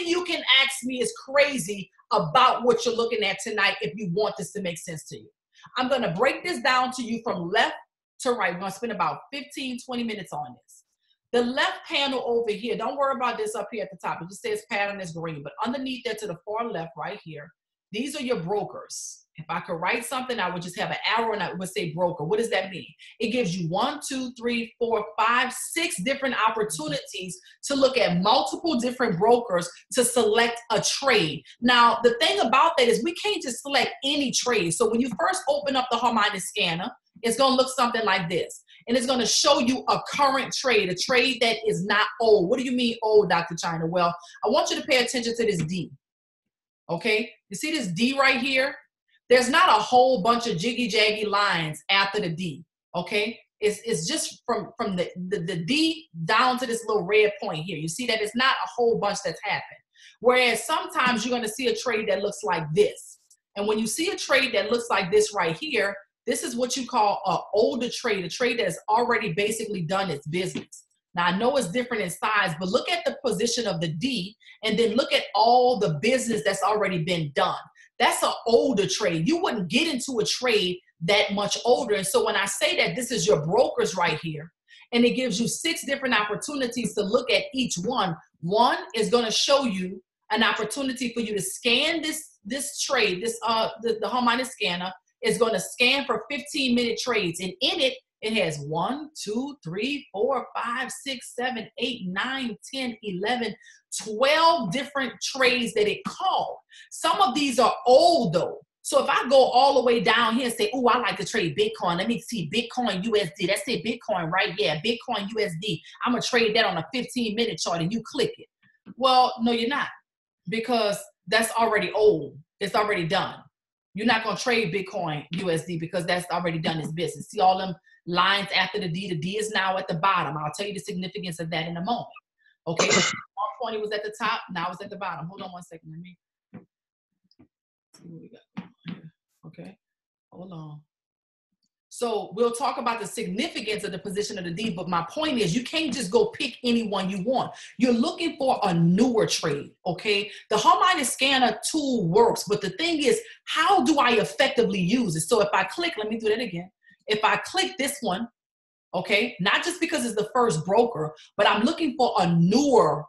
you can ask me is crazy about what you're looking at tonight if you want this to make sense to you. I'm going to break this down to you from left to right. We're going to spend about 15, 20 minutes on this. The left panel over here, don't worry about this up here at the top. It just says pattern is green, but underneath there to the far left right here, these are your brokers. If I could write something, I would just have an arrow and I would say broker. What does that mean? It gives you 1, 2, 3, 4, 5, 6 different opportunities to look at multiple different brokers to select a trade. Now, the thing about that is we can't just select any trade. So when you first open up the Harmonic scanner, it's going to look something like this. And it's going to show you a current trade, a trade that is not old. What do you mean old, Dr. Chyna? Well, I want you to pay attention to this D. Okay? You see this D right here? There's not a whole bunch of jiggy-jaggy lines after the D, okay? It's just from the D down to this little red point here. You see that it's not a whole bunch that's happened. Whereas sometimes you're going to see a trade that looks like this. And when you see a trade that looks like this right here, this is what you call an older trade, a trade that has already basically done its business. Now, I know it's different in size, but look at the position of the D and then look at all the business that's already been done. That's an older trade. You wouldn't get into a trade that much older. And so when I say that this is your brokers right here, and it gives you 6 different opportunities to look at each one. One is going to show you an opportunity for you to scan this trade, the Harmonic scanner is going to scan for 15-minute trades. And in it, it has 1, 2, 3, 4, 5, 6, 7, 8, 9, 10, 11, 12 different trades that it called. Some of these are old though. So if I go all the way down here and say, oh, I like to trade Bitcoin. Let me see Bitcoin USD. That's it, Bitcoin, right? Yeah, Bitcoin USD. I'm going to trade that on a 15-minute chart and you click it. Well, no, you're not, because that's already old. It's already done. You're not going to trade Bitcoin USD because that's already done its business. See all them lines after the D? The D is now at the bottom. I'll tell you the significance of that in a moment. Okay, 120 was at the top, now it's at the bottom. Hold on one second. Let me see what we got here. Okay, hold on. So we'll talk about the significance of the position of the D, but my point is you can't just go pick any one you want. You're looking for a newer trade, okay? The Harmonic scanner tool works, but the thing is, how do I effectively use it? So if I click, let me do that again. If I click this one, okay, not just because it's the first broker, but I'm looking for a newer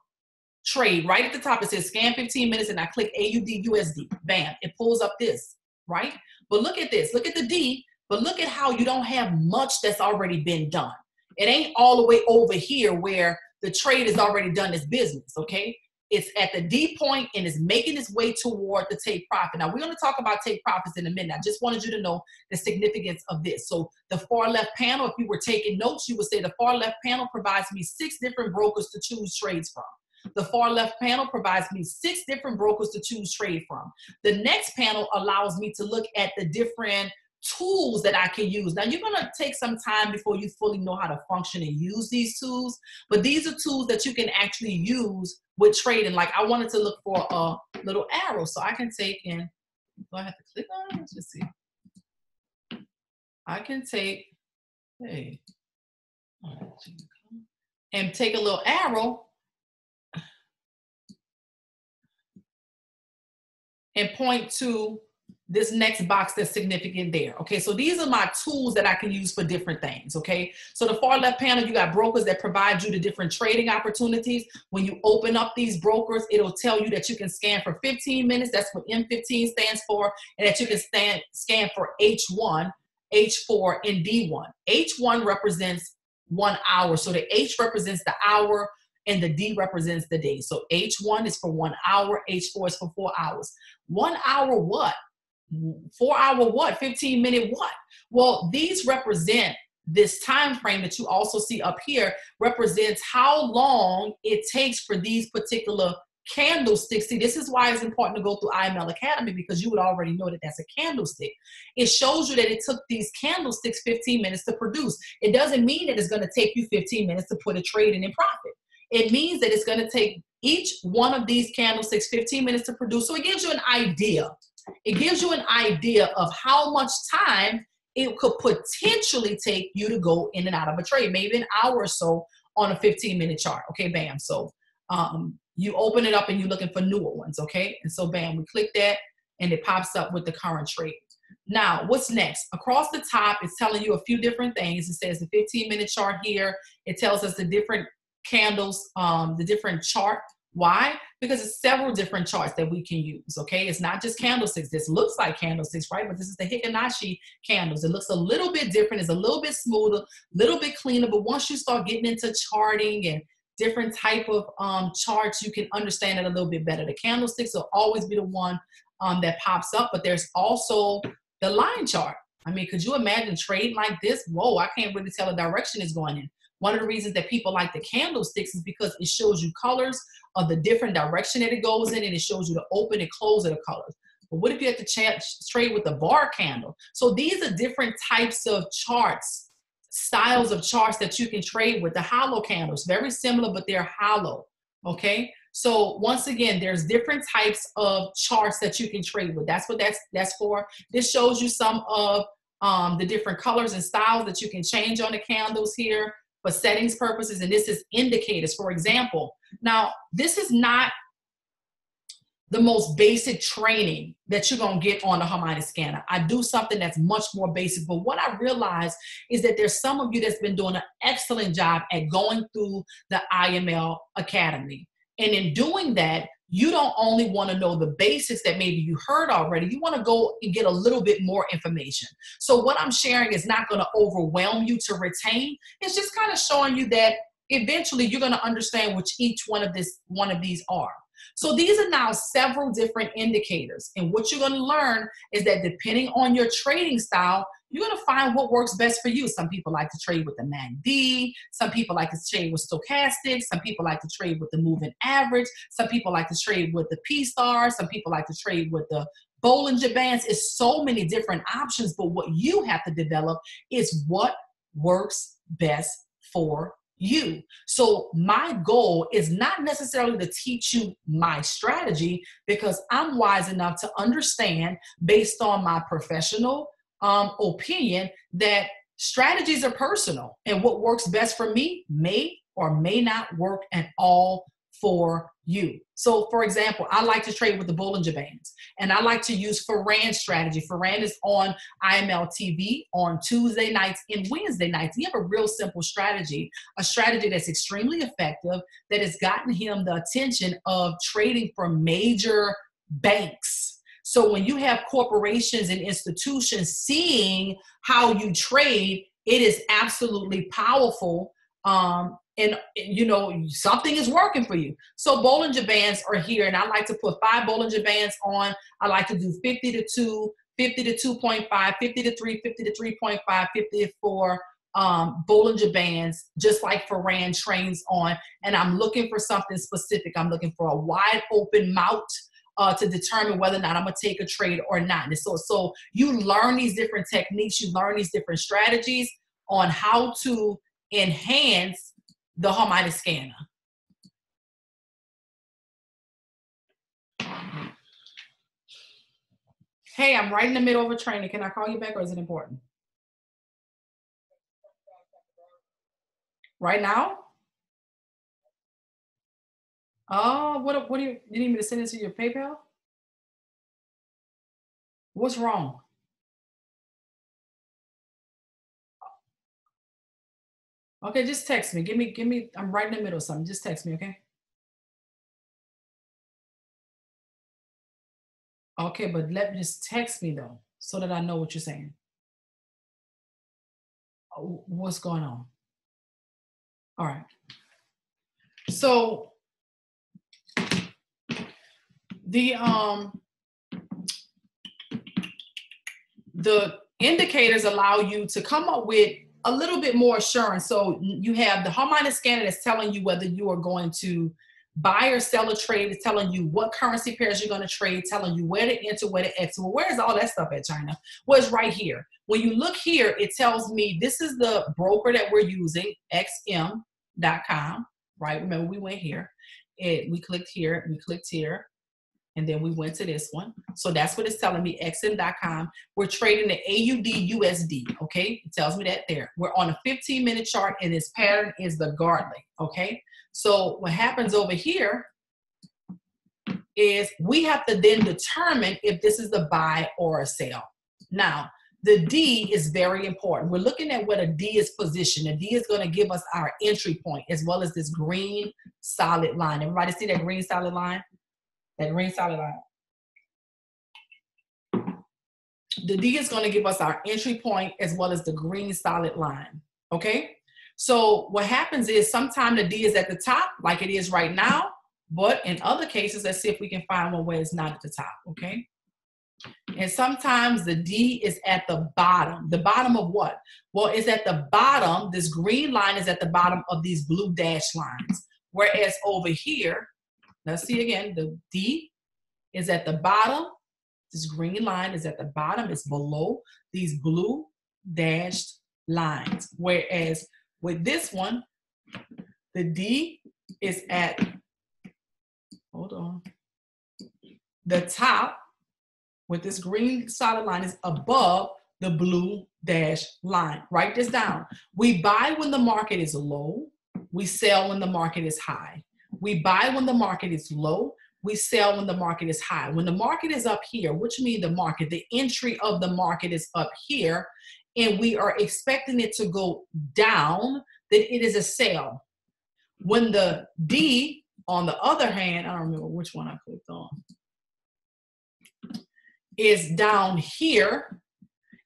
trade. Right at the top, it says scan 15 minutes, and I click AUD USD. Bam, it pulls up this, right? But look at this. Look at the D. But look at how you don't have much that's already been done. It ain't all the way over here where the trade has already done its business, okay? It's at the D point and it's making its way toward the take profit. Now, we're going to talk about take profits in a minute. I just wanted you to know the significance of this. So the far left panel, if you were taking notes, you would say the far left panel provides me 6 different brokers to choose trades from. The far left panel provides me 6 different brokers to choose trade from. The next panel allows me to look at the different tools that I can use. Now, you're going to take some time before you fully know how to function and use these tools, but these are tools that you can actually use with trading. Like I wanted to look for a little arrow, so I can take and, do I have to click on it? Let's just see. I can take, hey, and take a little arrow and point to this next box that's significant there. Okay, so these are my tools that I can use for different things. Okay, so the far left panel, you got brokers that provide you the different trading opportunities. When you open up these brokers, it'll tell you that you can scan for 15 minutes. That's what M15 stands for, and that you can scan for H1, H4, and D1. H1 represents 1 hour, so the H represents the hour, and the D represents the day. So H1 is for 1 hour, H4 is for 4 hours. 1 hour what? 4 hour what? 15-minute what? Well, these represent this time frame that you also see up here represents how long it takes for these particular candlesticks. See, this is why it's important to go through IML Academy, because you would already know that that's a candlestick. It shows you that it took these candlesticks 15 minutes to produce. It doesn't mean that it's going to take you 15 minutes to put a trade in profit. It means that it's going to take each one of these candlesticks 15 minutes to produce. So it gives you an idea. It gives you an idea of how much time it could potentially take you to go in and out of a trade, maybe an hour or so on a 15-minute chart. Okay, bam. So you open it up and you're looking for newer ones, okay? And so bam, we click that and it pops up with the current trade. Now, what's next? Across the top, it's telling you a few different things. It says the 15-minute chart here. It tells us the different candles, the different chart. Why? Because it's several different charts that we can use, okay? It's not just candlesticks. This looks like candlesticks, right? But this is the Hikinashi candles. It looks a little bit different. It's a little bit smoother, a little bit cleaner. But once you start getting into charting and different type of charts, you can understand it a little bit better. The candlesticks will always be the one that pops up, but there's also the line chart. I mean, could you imagine trading like this? Whoa, I can't really tell the direction it's going in. One of the reasons that people like the candlesticks is because it shows you colors of the different direction that it goes in, and it shows you the open and close of the colors. But what if you have to trade with the bar candle? So these are different types of charts, styles of charts that you can trade with. The hollow candles, very similar, but they're hollow, okay? So once again, there's different types of charts that you can trade with. That's what that's for. This shows you some of the different colors and styles that you can change on the candles here for settings purposes, and this is indicators, for example. Now, this is not the most basic training that you're going to get on the Harmonic scanner. I do something that's much more basic, but what I realize is that there's some of you that's been doing an excellent job at going through the IML Academy. And in doing that, you don't only want to know the basics that maybe you heard already, you want to go and get a little bit more information. So what I'm sharing is not going to overwhelm you to retain. It's just kind of showing you that eventually you're going to understand which each one of these are. So these are now several different indicators. And what you're going to learn is that depending on your trading style, you're going to find what works best for you. Some people like to trade with the MACD. Some people like to trade with stochastics. Some people like to trade with the moving average. Some people like to trade with the P-stars. Some people like to trade with the Bollinger Bands. It's so many different options, but what you have to develop is what works best for you. So my goal is not necessarily to teach you my strategy, because I'm wise enough to understand, based on my professional opinion, that strategies are personal, and what works best for me may or may not work at all for you. So for example, I like to trade with the Bollinger Bands, and I like to use Ferran's strategy. Ferran is on IML TV on Tuesday nights and Wednesday nights. He have a real simple strategy, a strategy that's extremely effective, that has gotten him the attention of trading for major banks. So when you have corporations and institutions seeing how you trade, it is absolutely powerful. And you know, something is working for you. So Bollinger Bands are here, and I like to put 5 Bollinger Bands on. I like to do 50 to 2, 50 to 2.5, 50 to 3, 50 to 3.5, 50 to 4 Bollinger Bands, just like Ferran trains on. And I'm looking for something specific. I'm looking for a wide open mount to determine whether or not I'm going to take a trade or not. And so you learn these different techniques, you learn these different strategies on how to enhance the Harmonic scanner. Hey, I'm right in the middle of a training. Can I call you back, or is it important? Right now? Oh, what do you need me to send it to your PayPal? What's wrong? Okay, just text me. Give me, I'm right in the middle of something. Just text me, okay? Okay, but just text me though, so that I know what you're saying. What's going on? All right. So the indicators allow you to come up with a little bit more assurance. So you have the Harmonic scanner that's telling you whether you are going to buy or sell a trade. It's telling you what currency pairs you're going to trade, telling you where to enter, where to exit. Well, where is all that stuff at, Chyna? Well, it's right here. When you look here, it tells me this is the broker that we're using, xm.com, right? Remember, we went here. We clicked here, and then we went to this one. So that's what it's telling me, xm.com. We're trading the AUD USD, okay? It tells me that there. We're on a 15-minute chart, and this pattern is the Gartley, okay? So what happens over here is we have to then determine if this is a buy or a sell. Now, the D is very important. We're looking at what a D is positioned. The D is going to give us our entry point as well as this green solid line. Everybody see that green solid line? That green solid line. The D is going to give us our entry point as well as the green solid line, okay? So what happens is sometimes the D is at the top like it is right now, but in other cases, let's see if we can find one where it's not at the top, okay? And sometimes the D is at the bottom. The bottom of what? Well, it's at the bottom. This green line is at the bottom of these blue dashed lines. Whereas over here, let's see again, the D is at the bottom. This green line is at the bottom. It's below these blue dashed lines. Whereas with this one, the D is at, hold on, the top with this green solid line is above the blue dashed line. Write this down. We buy when the market is low. We sell when the market is high. We buy when the market is low. We sell when the market is high. When the market is up here, which means the entry of the market is up here, and we are expecting it to go down, then it is a sell. When the D, on the other hand, I don't remember which one I clicked on, is down here,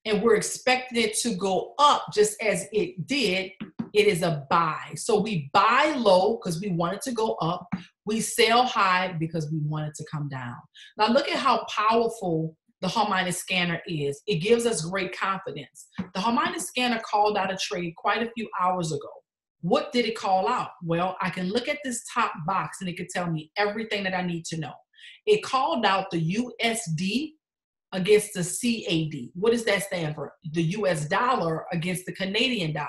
and we're expecting it to go up just as it did, it is a buy. So we buy low because we want it to go up. We sell high because we want it to come down. Now look at how powerful the Harmonic scanner is. It gives us great confidence. The Harmonic scanner called out a trade quite a few hours ago. What did it call out? Well, I can look at this top box and it could tell me everything that I need to know. It called out the USD against the CAD. What does that stand for? The US dollar against the Canadian dollar.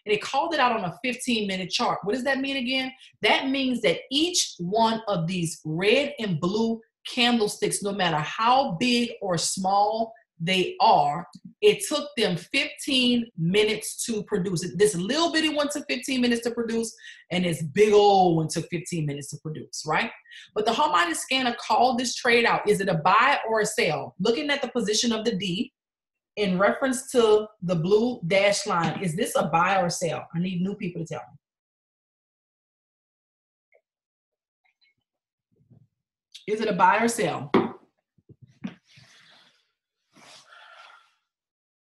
And it called it out on a 15-minute chart. What does that mean again? That means that each one of these red and blue candlesticks, no matter how big or small they are, it took them 15 minutes to produce it. This little bitty one took 15 minutes to produce, and this big old one took 15 minutes to produce, right? But the Harmonic scanner called this trade out. Is it a buy or a sell? Looking at the position of the D in reference to the blue dashed line, is this a buy or a sell? I need new people to tell me. Is it a buy or sell?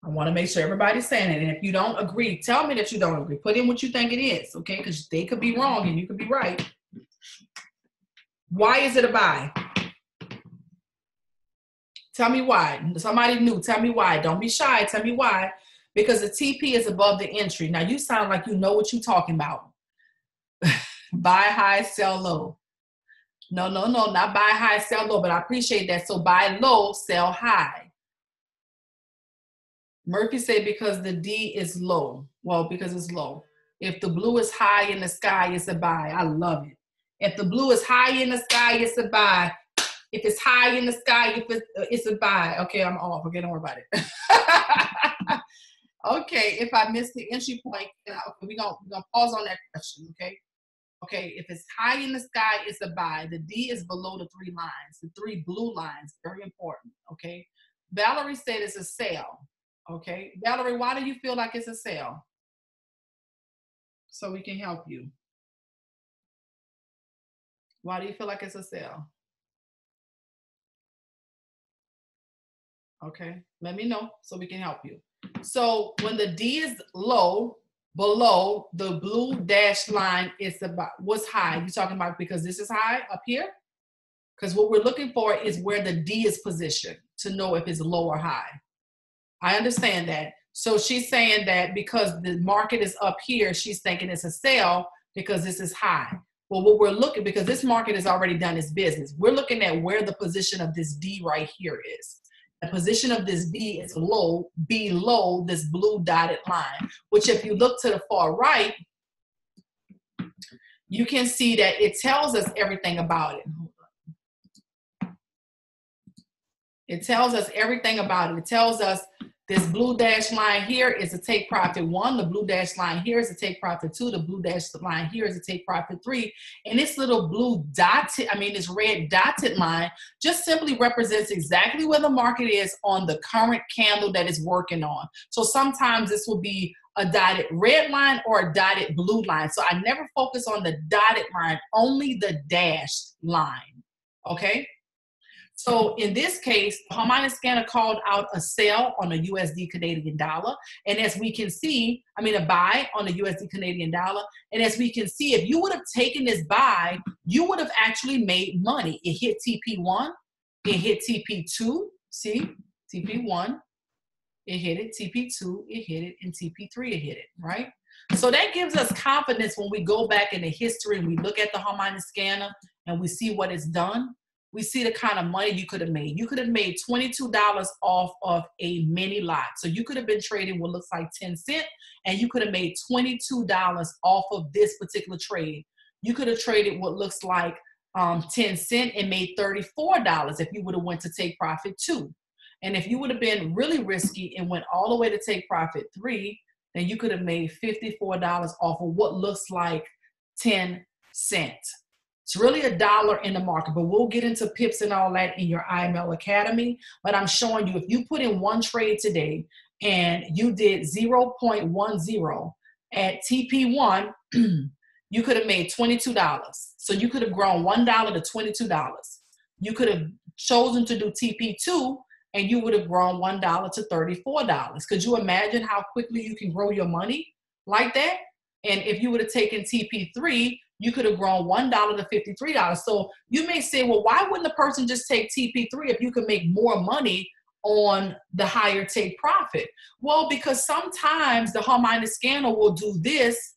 I want to make sure everybody's saying it. And if you don't agree, tell me that you don't agree. Put in what you think it is, okay? Because they could be wrong and you could be right. Why is it a buy? Tell me why. Somebody new, tell me why. Don't be shy, tell me why. Because the TP is above the entry. Now you sound like you know what you're talking about. Buy high, sell low. No, not buy high, sell low, but I appreciate that. So buy low, sell high. Murphy said because the D is low. Well, because it's low. If the blue is high in the sky, it's a buy. I love it. If the blue is high in the sky, it's a buy. If it's high in the sky, it's a buy. Okay, I'm off. Okay, don't worry about it. Okay, if I missed the entry point, okay, we're gonna pause on that question, okay? Okay, if it's high in the sky, it's a buy. The D is below the three lines, the three blue lines, very important, okay? Valerie said it's a sale. Okay, Valerie, why do you feel like it's a sale? So we can help you. Why do you feel like it's a sale? Okay, let me know so we can help you. So when the D is low, below the blue dashed line is about what's high. You talking about because this is high up here? Because what we're looking for is where the D is positioned to know if it's low or high. I understand that. So she's saying that because the market is up here, she's thinking it's a sell because this is high. Well, what we're looking, because this market has already done its business, we're looking at where the position of this D right here is. The position of this D is low, below this blue dotted line, which if you look to the far right, you can see that it tells us everything about it. It tells us everything about it. It tells us this blue dashed line here is a take profit 1. The blue dashed line here is a take profit 2. The blue dashed line here is a take profit 3. And this little blue dotted, this red dotted line just simply represents exactly where the market is on the current candle that it's working on. So sometimes this will be a dotted red line or a dotted blue line. So I never focus on the dotted line, only the dashed line, okay? So in this case, the Harmonic scanner called out a sell on the USD Canadian dollar. And as we can see, a buy on the USD Canadian dollar. And as we can see, if you would have taken this buy, you would have actually made money. It hit TP1, it hit TP2, see, TP1, it hit it, TP2, it hit it, and TP3, it hit it, right? So that gives us confidence when we go back in the history and we look at the Harmonic scanner and we see what it's done. We see the kind of money you could have made. You could have made $22 off of a mini lot. So you could have been trading what looks like 10 cents, and you could have made $22 off of this particular trade. You could have traded what looks like 10 cents and made $34 if you would have went to take profit 2. And if you would have been really risky and went all the way to take profit 3, then you could have made $54 off of what looks like 10 cents. It's really $1 in the market, but we'll get into pips and all that in your IML Academy. But I'm showing you, if you put in one trade today and you did 0.10 at TP1, you could have made $22. So you could have grown $1 to $22. You could have chosen to do TP2 and you would have grown $1 to $34. Could you imagine how quickly you can grow your money like that? And if you would have taken TP3, you could have grown $1 to $53. So you may say, well, why wouldn't the person just take TP3 if you could make more money on the higher take profit? Well, because sometimes the Harmonic scanner will do this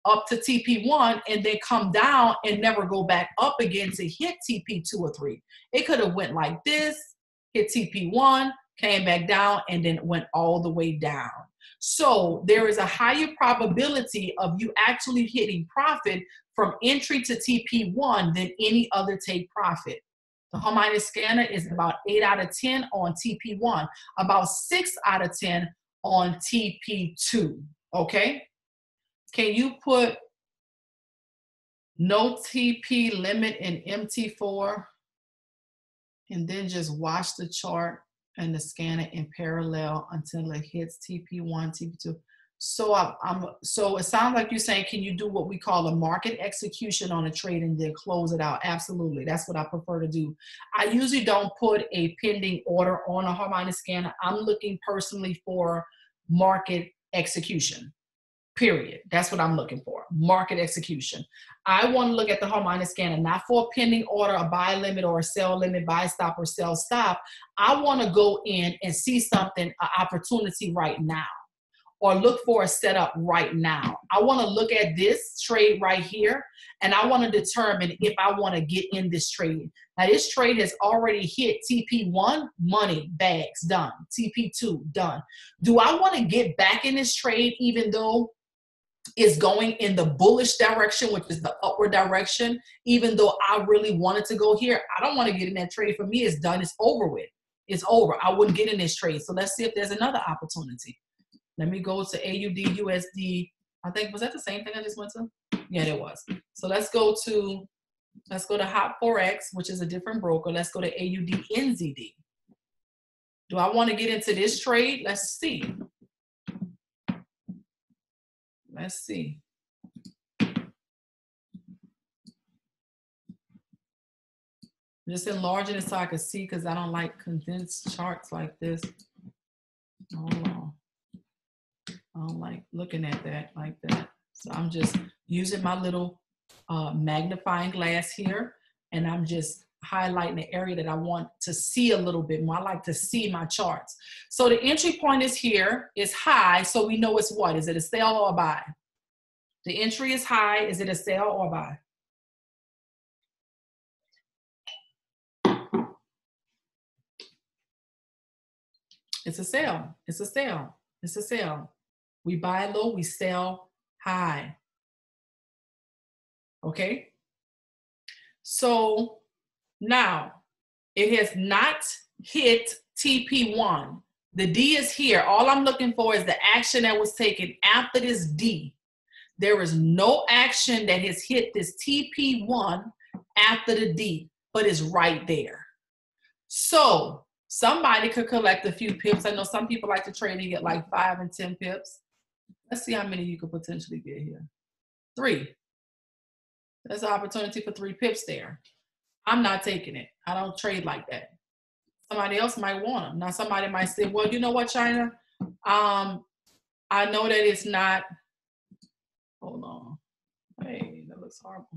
up to TP1 and then come down and never go back up again to hit TP2 or 3. It could have went like this, hit TP1, came back down, and then went all the way down. So there is a higher probability of you actually hitting profit from entry to TP1 than any other take profit. The Harmonic scanner is about 8 out of 10 on TP1, about 6 out of 10 on TP2, okay? Can you put no TP limit in MT4 and then just watch the chart and the scanner in parallel until it hits TP1, TP2? So so it sounds like you're saying, can you do what we call a market execution on a trade and then close it out? Absolutely. That's what I prefer to do. I usually don't put a pending order on a Harmonic scanner. I'm looking personally for market execution, period. That's what I'm looking for, market execution. I want to look at the Harmonic scanner, not for a pending order, a buy limit or a sell limit, buy stop or sell stop. I want to go in and see something, an opportunity right now, or look for a setup right now. I want to look at this trade right here, and I want to determine if I want to get in this trade. Now, this trade has already hit TP1, money, bags, done. TP2, done. Do I want to get back in this trade even though it's going in the bullish direction, which is the upward direction, even though I really wanted to go here? I don't want to get in that trade. For me, it's done. It's over with. It's over. I wouldn't get in this trade. So let's see if there's another opportunity. Let me go to AUD, USD. I think, was that the same thing I just went to? Yeah, it was. So let's go to Hot Forex, which is a different broker. Let's go to AUD, NZD. Do I want to get into this trade? Let's see. Let's see. Just enlarging it so I can see, because I don't like condensed charts like this. Hold on. I don't like looking at that like that. So I'm just using my little magnifying glass here, and I'm just highlighting the area that I want to see a little bit more. I like to see my charts. So the entry point is here, it's high, so we know it's what? Is it a sell or a buy? The entry is high, is it a sell or a buy? It's a sell, it's a sell, it's a sell. We buy low, we sell high. Okay? So now, it has not hit TP1. The D is here. All I'm looking for is the action that was taken after this D. There is no action that has hit this TP1 after the D, but it's right there. So somebody could collect a few pips. I know some people like to trade and get like 5 and 10 pips. Let's see how many you could potentially get here. 3. There's an opportunity for 3 pips there. I'm not taking it. I don't trade like that. Somebody else might want them. Now somebody might say, well, you know what, Chyna? I know that it's not, hold on. Hey, that looks horrible.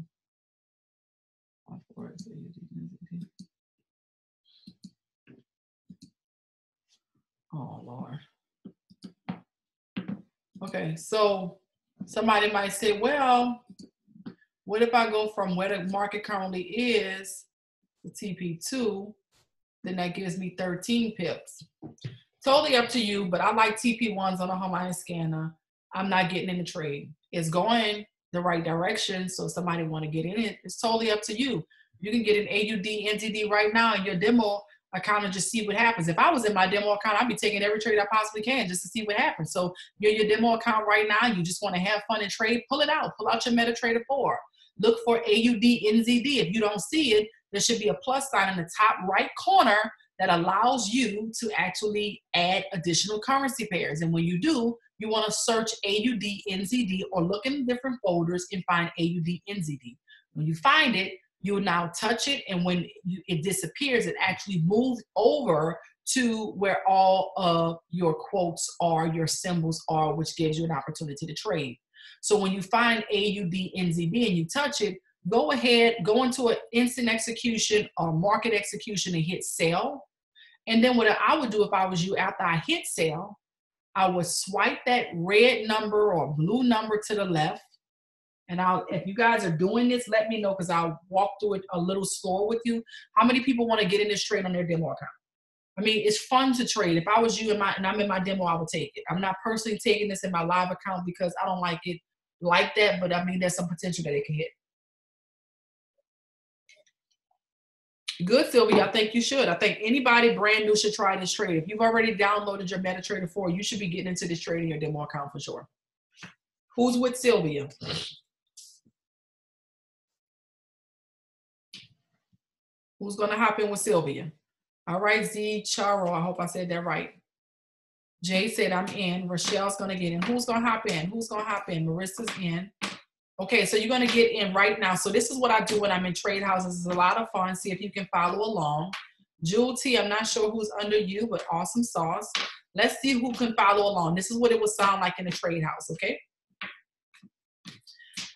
Oh, Lord. Okay, so somebody might say, well, what if I go from where the market currently is to TP2, then that gives me 13 pips. Totally up to you, but I like TP1s on a Harmonic scanner. I'm not getting in the trade. It's going the right direction, so if somebody want to get in it, it's totally up to you. You can get an AUD, NZD right now in your demo account and just see what happens. If I was in my demo account, I'd be taking every trade I possibly can just to see what happens. So you're your demo account right now, you just want to have fun and trade, pull it out. Pull out your MetaTrader 4. Look for AUD, NZD. If you don't see it, there should be a plus sign in the top right corner that allows you to actually add additional currency pairs. And when you do, you want to search AUD, NZD, or look in different folders and find AUD, NZD. When you find it, you will now touch it, and when it disappears, it actually moves over to where all of your quotes are, your symbols are, which gives you an opportunity to trade. So when you find AUD, NZD, and you touch it, go ahead, go into an instant execution or market execution and hit sell. And then what I would do if I was you, after I hit sell, I would swipe that red number or blue number to the left. And if you guys are doing this, let me know, because I'll walk through it a little slower with you. How many people want to get in this trade on their demo account? I mean, it's fun to trade. If I was you and I'm in my demo, I would take it. I'm not personally taking this in my live account because I don't like it like that, but I mean, there's some potential that it can hit. Good, Sylvia. I think you should. I think anybody brand new should try this trade. If you've already downloaded your MetaTrader 4, you should be getting into this trade in your demo account for sure. Who's with Sylvia? Who's going to hop in with Sylvia? All right, Z Charo. I hope I said that right. Jay said I'm in. Rochelle's going to get in. Who's going to hop in? Who's going to hop in? Marissa's in. Okay, so you're going to get in right now. So this is what I do when I'm in trade houses. It's a lot of fun. See if you can follow along. Jewel T, I'm not sure who's under you, but awesome sauce. Let's see who can follow along. This is what it would sound like in a trade house, okay?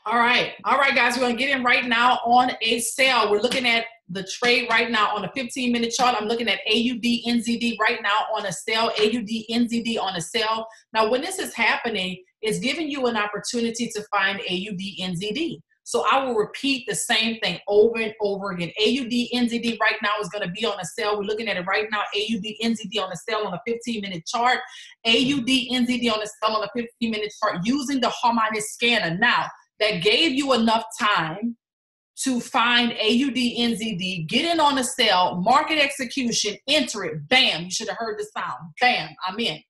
All right, guys, we're going to get in right now on a sale. We're looking at the trade right now on a 15-minute chart. I'm looking at AUD, NZD right now on a sale, AUD, NZD on a sale. Now, when this is happening, it's giving you an opportunity to find AUD, NZD. So I will repeat the same thing over and over again. AUD, NZD right now is going to be on a sale. We're looking at it right now. AUD, NZD on a sale on a 15-minute chart. AUD, NZD on a sale on a 15-minute chart using the Harmonic scanner. Now, that gave you enough time to find AUD, NZD, get in on the sale, market execution, enter it, bam, you should have heard the sound, bam, I'm in.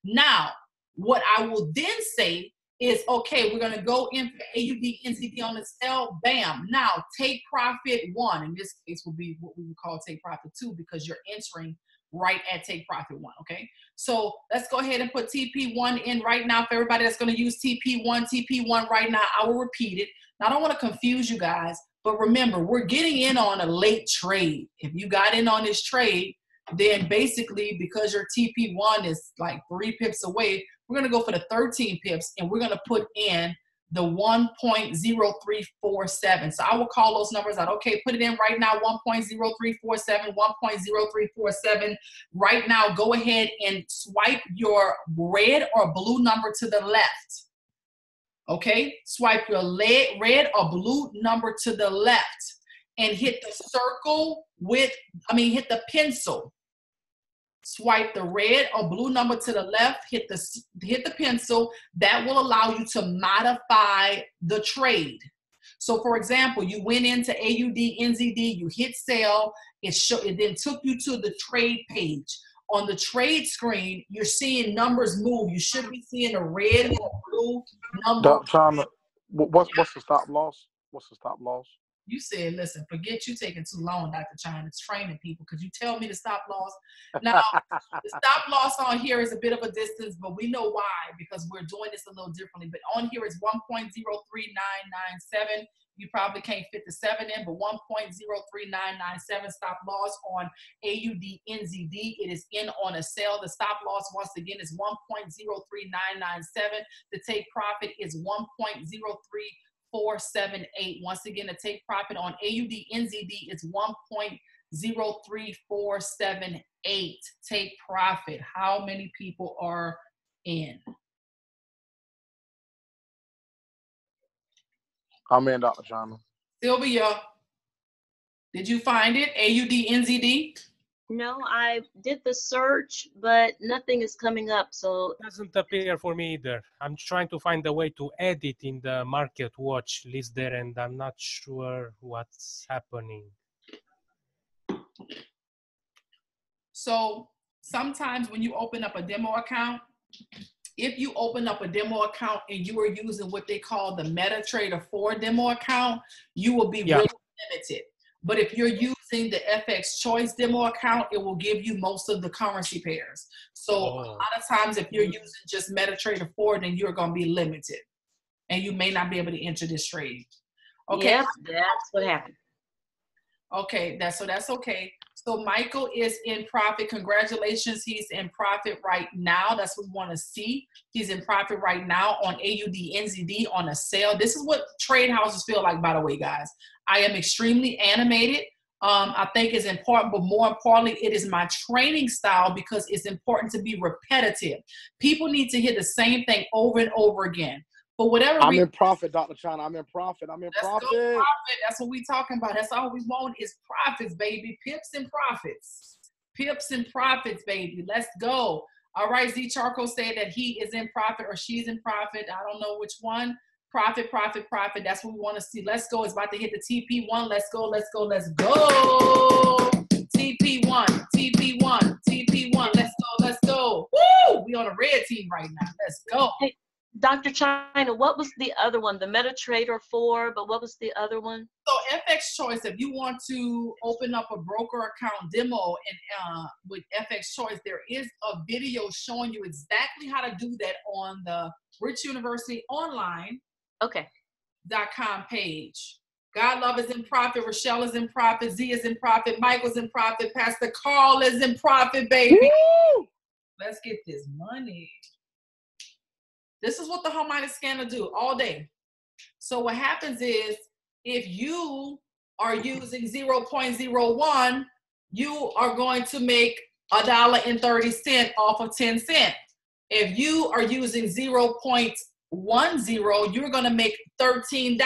Now, what I will then say is, okay, we're gonna go in for AUD, NZD on the sale, bam. Now, take profit 1, in this case will be what we would call take profit 2 because you're entering right at take profit 1, okay? So let's go ahead and put TP1 in right now for everybody that's gonna use TP1 right now. I will repeat it. Now, I don't wanna confuse you guys, but remember, we're getting in on a late trade. If you got in on this trade, then basically because your TP1 is like 3 pips away, we're going to go for the 13 pips and we're going to put in the 1.0347. So I will call those numbers out. Okay, put it in right now, 1.0347, 1.0347. Right now, go ahead and swipe your red or blue number to the left. Okay, swipe your red or blue number to the left and hit the circle with, hit the pencil. Swipe the red or blue number to the left, hit the pencil. That will allow you to modify the trade. So for example, you went into AUD, NZD, you hit sell, it then took you to the trade page. On the trade screen, you're seeing numbers move. You should be seeing a red or blue number. Chyna, what's the stop loss? What's the stop loss? You said, listen, forget you taking too long, Dr. Chyna. It's training people because you tell me the stop loss. Now, the stop loss on here is a bit of a distance, but we know why because we're doing this a little differently. But on here is 1.03997. You probably can't fit the 7 in, but 1.03997 stop loss on AUD NZD. It is in on a sale. The stop loss, once again, is 1.03997. The take profit is 1.03478. Once again, the take profit on AUD NZD is 1.03478. Take profit. How many people are in? I'm in, Dr. Chyna. Sylvia, did you find it? AUD NZD? No, I did the search, but nothing is coming up. So it doesn't appear for me either. I'm trying to find a way to edit in the market watch list there, and I'm not sure what's happening. So sometimes when you open up a demo account, if you open up a demo account and you are using what they call the MetaTrader 4 demo account, you will be really limited. But if you're using the FX Choice demo account, it will give you most of the currency pairs. So a lot of times if you're using just MetaTrader 4, then you're going to be limited and you may not be able to enter this trade. Okay. Yes, that's what happened. Okay, that's okay. So Michael is in profit. Congratulations, he's in profit right now. That's what we want to see. He's in profit right now on AUD NZD on a sale. This is what trade houses feel like, by the way, guys. I am extremely animated. I think it's important, but more importantly, it is my training style because it's important to be repetitive. People need to hear the same thing over and over again. For whatever reason, I'm in profit, Dr. Chyna. I'm in profit. I'm in profit. That's what we talking about. That's all we want is profits, baby. Pips and profits. Pips and profits, baby. Let's go. All right, Z Charco said that he is in profit or she's in profit. I don't know which one. Profit, profit, profit. That's what we want to see. Let's go. It's about to hit the TP1. Let's go, let's go, let's go. TP1, TP1, TP1. Let's go, let's go. Woo! We on a red team right now. Let's go. Hey, Dr. Chyna, what was the other one? The MetaTrader 4, but what was the other one? So FX Choice, if you want to open up a broker account demo and with FX Choice, there is a video showing you exactly how to do that on the Rich University Online. Okay. .com page. God Love is in profit. Rochelle is in profit. Z is in profit. Michael's in profit. Pastor Carl is in profit, baby. Woo! Let's get this money. This is what the Harmonic scanner do all day. So what happens is if you are using 0.01, you are going to make $1.30 off of 10 cents. If you are using 0.10, you're going to make $13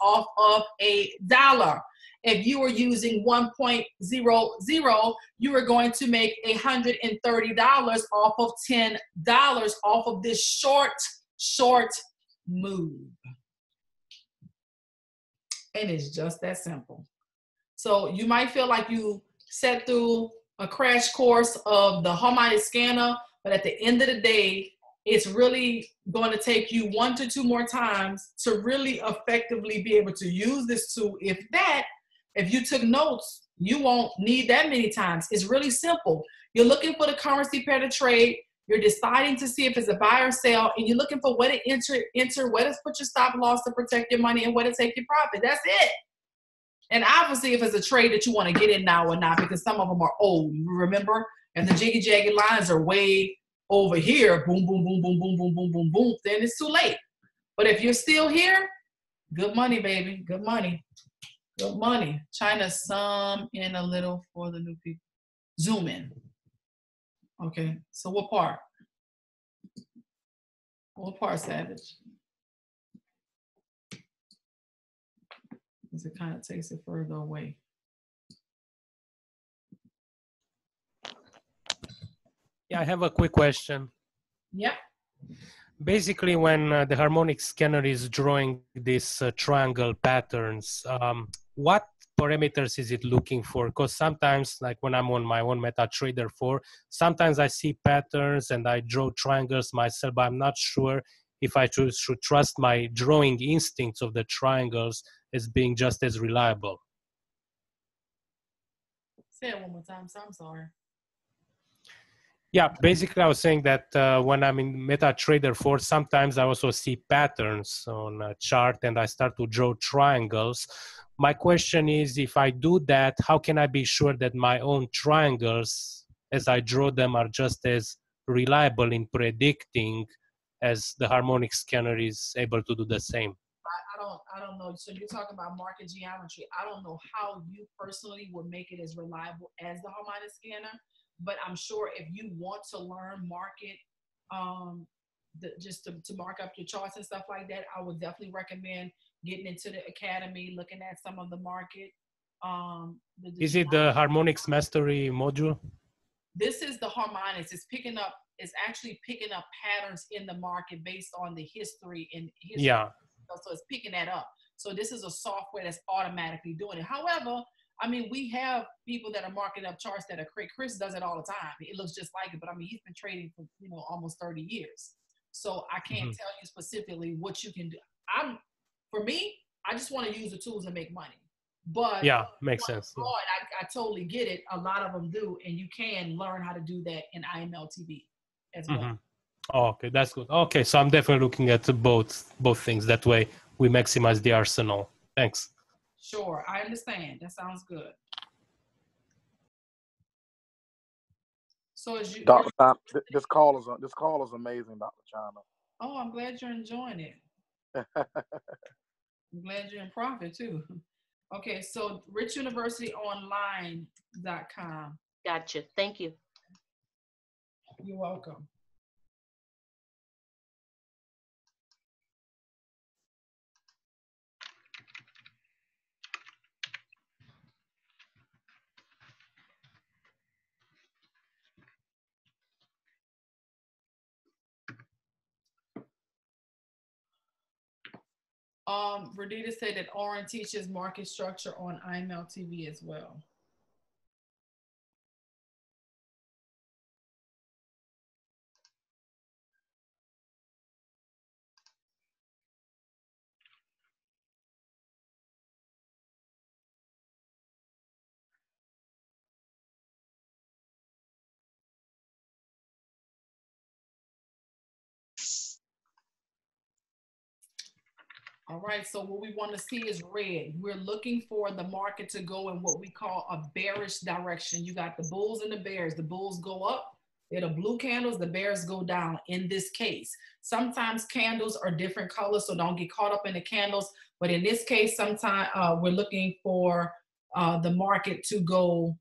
off of $1. If you are using 1.00, you are going to make $130 off of $10 off of this short move. And it's just that simple. So you might feel like you sat through a crash course of the Harmonic scanner, but at the end of the day, it's really going to take you 1 to 2 more times to really effectively be able to use this tool. If you took notes, you won't need that many times. It's really simple. You're looking for the currency pair to trade. You're deciding to see if it's a buy or sell, and you're looking for where to enter, where to put your stop loss to protect your money, and where to take your profit. That's it. And obviously, if it's a trade that you want to get in now or not, because some of them are old. Remember, and the jiggy jaggy lines are way over here. Boom, boom, boom, boom, boom, boom, boom, boom, boom. Then it's too late. But if you're still here, good money, baby. Good money. Good money. Chyna, some in a little for the new people. Zoom in. Okay. So what part? What part, Savage? Because it kind of takes it further away. Yeah, I have a quick question. Yep. Basically, when the harmonic scanner is drawing these triangle patterns, what parameters is it looking for? Because sometimes, like when I'm on my own MetaTrader 4, sometimes I see patterns and I draw triangles myself, but I'm not sure if I should trust my drawing instincts of the triangles as being just as reliable. Say it one more time, so I'm sorry. Yeah, basically I was saying that when I'm in MetaTrader 4, sometimes I also see patterns on a chart and I start to draw triangles. My question is, if I do that, how can I be sure that my own triangles, as I draw them, are just as reliable in predicting as the harmonic scanner is able to do the same? I don't know. So you're talking about market geometry. I don't know how you personally would make it as reliable as the harmonic scanner. But I'm sure if you want to learn market, just to mark up your charts and stuff like that, I would definitely recommend getting into the academy, looking at some of the market. Is it the harmonics mastery module? This is the harmonics. It's actually picking up patterns in the market based on the history and history. Yeah. So it's picking that up. So this is a software that's automatically doing it. However, I mean, we have people that are marking up charts that are great. Chris does it all the time. It looks just like it, but I mean, he's been trading for, almost 30 years. So I can't tell you specifically what you can do. For me, I just want to use the tools and make money. But yeah, makes sense. Yeah. I totally get it. A lot of them do, and you can learn how to do that in IML TV as well. Oh, okay, that's good. Okay, so I'm definitely looking at both things. That way we maximize the arsenal. Thanks. Sure, I understand. That sounds good. So as you, Dr. Tom, this call is amazing, Dr. Chyna. Oh, I'm glad you're enjoying it. I'm glad you're in profit too. Okay, so richuniversityonline.com. Gotcha. Thank you. You're welcome. Verdita said that Oren teaches market structure on IML TV as well. All right, so what we want to see is red. We're looking for the market to go in what we call a bearish direction. You got the bulls and the bears. The bulls go up. They're the blue candles. The bears go down in this case. Sometimes candles are different colors, so don't get caught up in the candles. But in this case, sometimes we're looking for the market to go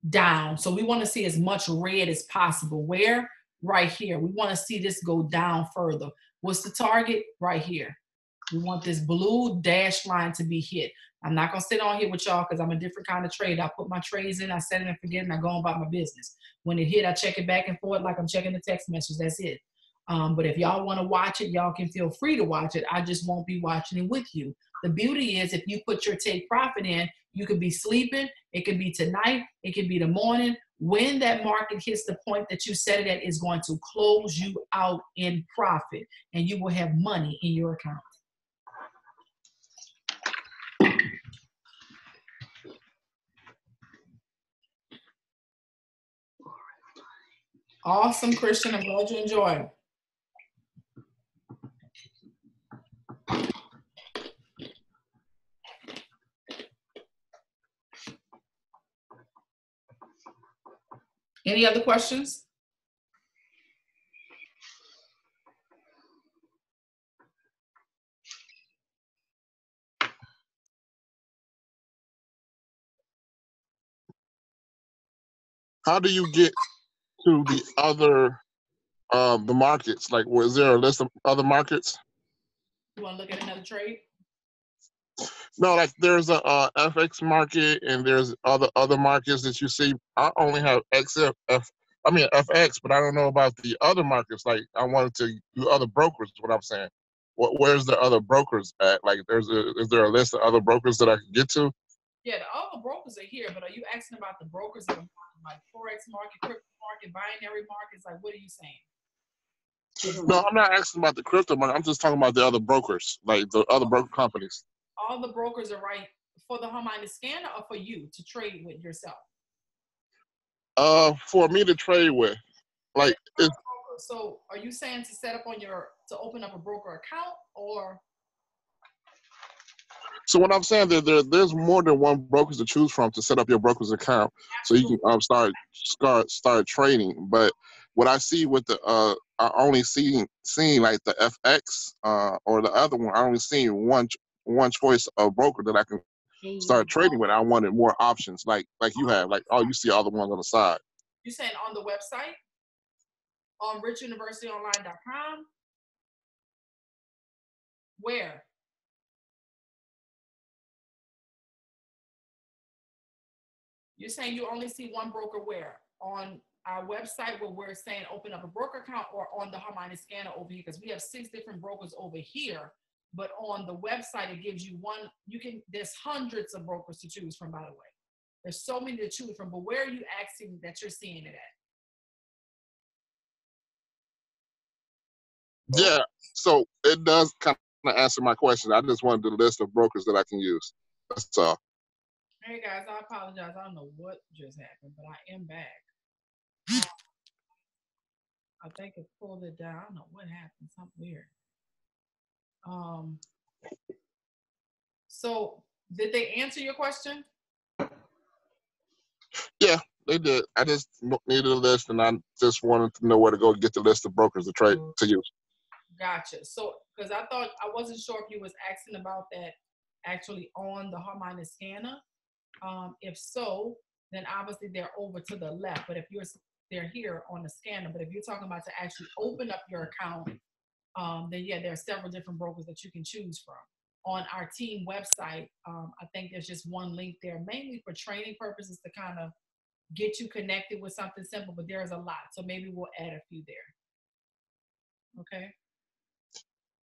down. So we want to see as much red as possible. Where? Right here. We want to see this go down further. What's the target? Right here. We want this blue dash line to be hit. I'm not going to sit on here with y'all because I'm a different kind of trader. I put my trades in, I set it and forget, and I go on about my business. When it hit, I check it back and forth like I'm checking the text message. That's it. But if y'all want to watch it, y'all can feel free to watch it. I just won't be watching it with you. The beauty is if you put your take profit in, you could be sleeping. It could be tonight. It could be the morning. When that market hits the point that you set it at, is going to close you out in profit, and you will have money in your account. Awesome, Christian. I'm glad you enjoyed. Any other questions? How do you get to the other the markets? Like, was there a list of other markets? You want to look at another trade? No, like there's a FX market and there's other markets that you see. I only have FX, but I don't know about the other markets. Like I wanted to do other brokers. Is what I'm saying. Where's the other brokers at? Like, is there a list of other brokers that I can get to? Yeah, all the brokers are here, but are you asking about the brokers that are like Forex market, crypto market, binary markets? Like, what are you saying? No, I'm not asking about the crypto market. I'm just talking about the other brokers, like the other broker companies. All the brokers are right for the Harmonic scanner or for you to trade with yourself? For me to trade with, like, so are you saying to set up on to open up a broker account or? So what I'm saying there's more than one broker to choose from to set up your broker's account, so you can start trading. But what I see with the I only seeing like the FX or the other one. I only seen one choice of broker that I can start trading with. I wanted more options, like you have. Like, oh, you see all the ones on the side. You saying on the website on richuniversityonline.com? Where? You're saying you only see one broker where? On our website where we're saying open up a broker account, or on the Harmonic scanner over here? Because we have 6 different brokers over here, but on the website it gives you one. There's hundreds of brokers to choose from, by the way. There's so many to choose from, but where are you asking that you're seeing it at? Yeah, so it does kind of answer my question. I just wanted the list of brokers that I can use. That's all. Hey guys, I apologize. I don't know what just happened, but I am back. I think it pulled it down. I don't know what happened. Something weird. So did they answer your question? Yeah, they did. I just needed a list, and I just wanted to know where to go to get the list of brokers to use. Gotcha. So, because I wasn't sure if you was asking about that actually on the Harmonic scanner. If so, then obviously they're over to the left. But if they're here on the scanner. But if you're talking about to actually open up your account, then yeah, there are several different brokers that you can choose from. On our team website, I think there's just one link there, mainly for training purposes to kind of get you connected with something simple, but there's a lot. So maybe we'll add a few there. Okay.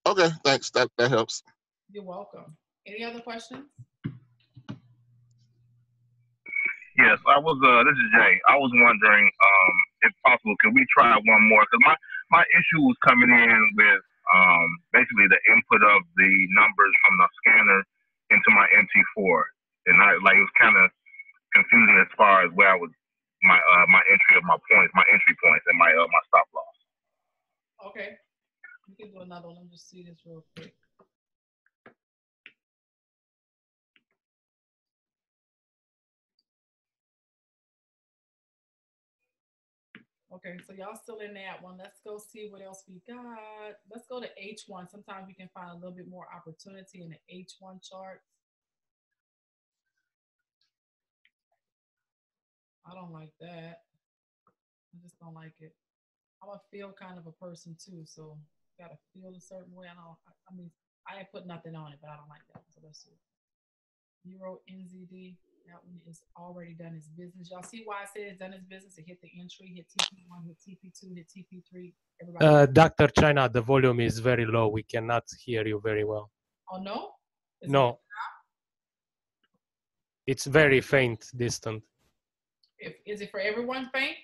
Okay, thanks. That helps. You're welcome. Any other questions? Yes, I was. This is Jay. I was wondering, if possible, can we try one more? Because my issue was coming in with basically the input of the numbers from the scanner into my MT4, and it was kind of confusing as far as where I was my entry of my points, my entry points, and my stop loss. Okay, we can do another one. Let me just see this real quick. Okay, so y'all still in that one. Let's go see what else we got. Let's go to H1. Sometimes we can find a little bit more opportunity in the H1 chart. I don't like that. I just don't like it. I'm a feel kind of a person too, so gotta feel a certain way. I mean, I ain't put nothing on it, but I don't like that. So let's see. Euro NZD. That one is already done its business. Y'all see why I said it's done its business? It hit the entry, hit TP1, hit TP2, hit TP3. Everybody. Dr. Chyna, the volume is very low. We cannot hear you very well. Oh, no? No. It's very faint, distant. Is it for everyone faint?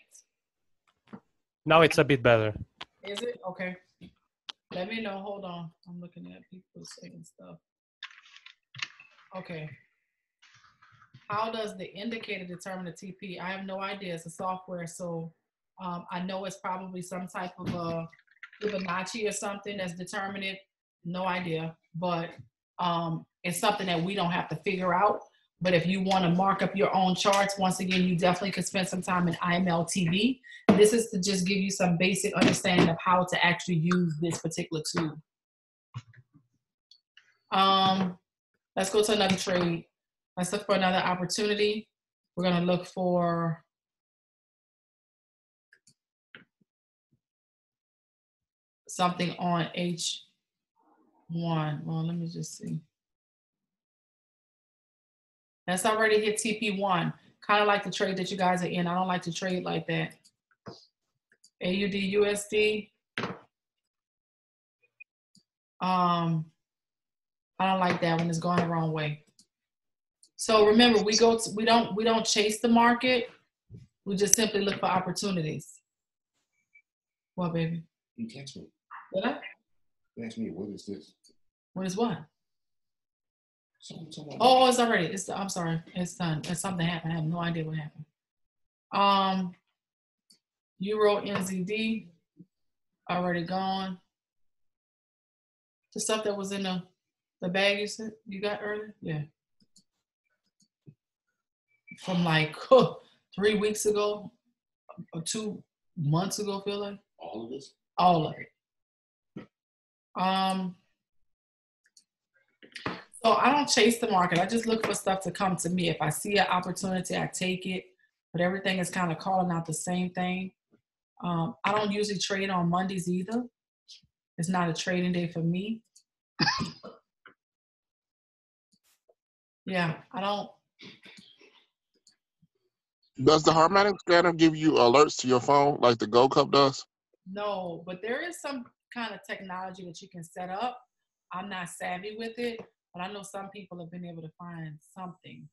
Now it's a bit better. Is it? Okay. Let me know. Hold on. I'm looking at people saying stuff. Okay. How does the indicator determine the TP? I have no idea. It's a software, so I know it's probably some type of Fibonacci or something that's determined it. No idea, but it's something that we don't have to figure out. But if you want to mark up your own charts, once again, you definitely could spend some time in IML TV. This is to just give you some basic understanding of how to actually use this particular tool. Let's go to another trade. Let's look for another opportunity. We're going to look for something on H1. Well, let me just see. That's already hit TP1. Kind of like the trade that you guys are in. I don't like to trade like that. AUD USD. I don't like that when it's going the wrong way. So remember, we don't chase the market. We just simply look for opportunities. What, baby? You text me. Did I? You asked me, what is this? What is what? Someone Oh, it's already. I'm sorry. It's done. Something happened. I have no idea what happened. Euro NZD already gone. The stuff that was in the bag you got earlier? Yeah. From like 3 weeks ago or 2 months ago, feel like? All of this? All of it. So I don't chase the market. I just look for stuff to come to me. If I see an opportunity, I take it. But everything is kind of calling out the same thing. I don't usually trade on Mondays either. It's not a trading day for me. Yeah, I don't. Does the Harmonic scanner give you alerts to your phone like the Gold Cup does? No, but there is some kind of technology that you can set up. I'm not savvy with it, but I know some people have been able to find something.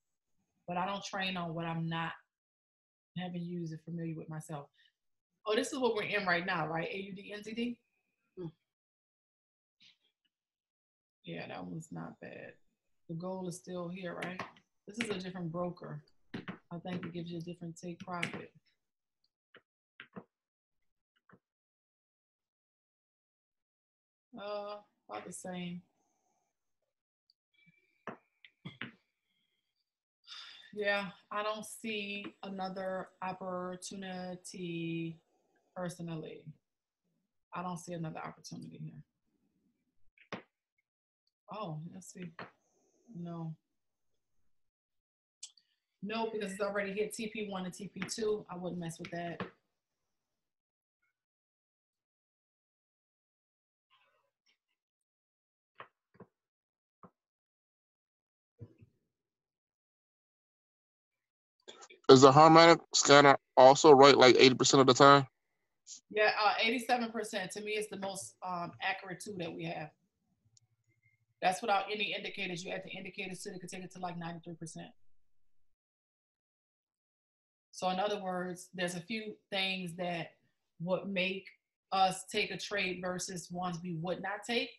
But I don't train on what I'm not haven't used or familiar with myself. Oh, this is what we're in right now, right? AUD NZD? Yeah, that one's not bad. The goal is still here, right? This is a different broker. I think it gives you a different take profit. About the same. Yeah, I don't see another opportunity personally. I don't see another opportunity here. Oh, let's see. No. No, because it's already hit TP1 and TP2. I wouldn't mess with that. Is the Harmonic scanner also right like 80% of the time? Yeah, 87%. To me, it's the most accurate tool that we have. That's without any indicators. You add the indicators to it, could take it to like 93%. So in other words, there's a few things that would make us take a trade versus ones we would not take.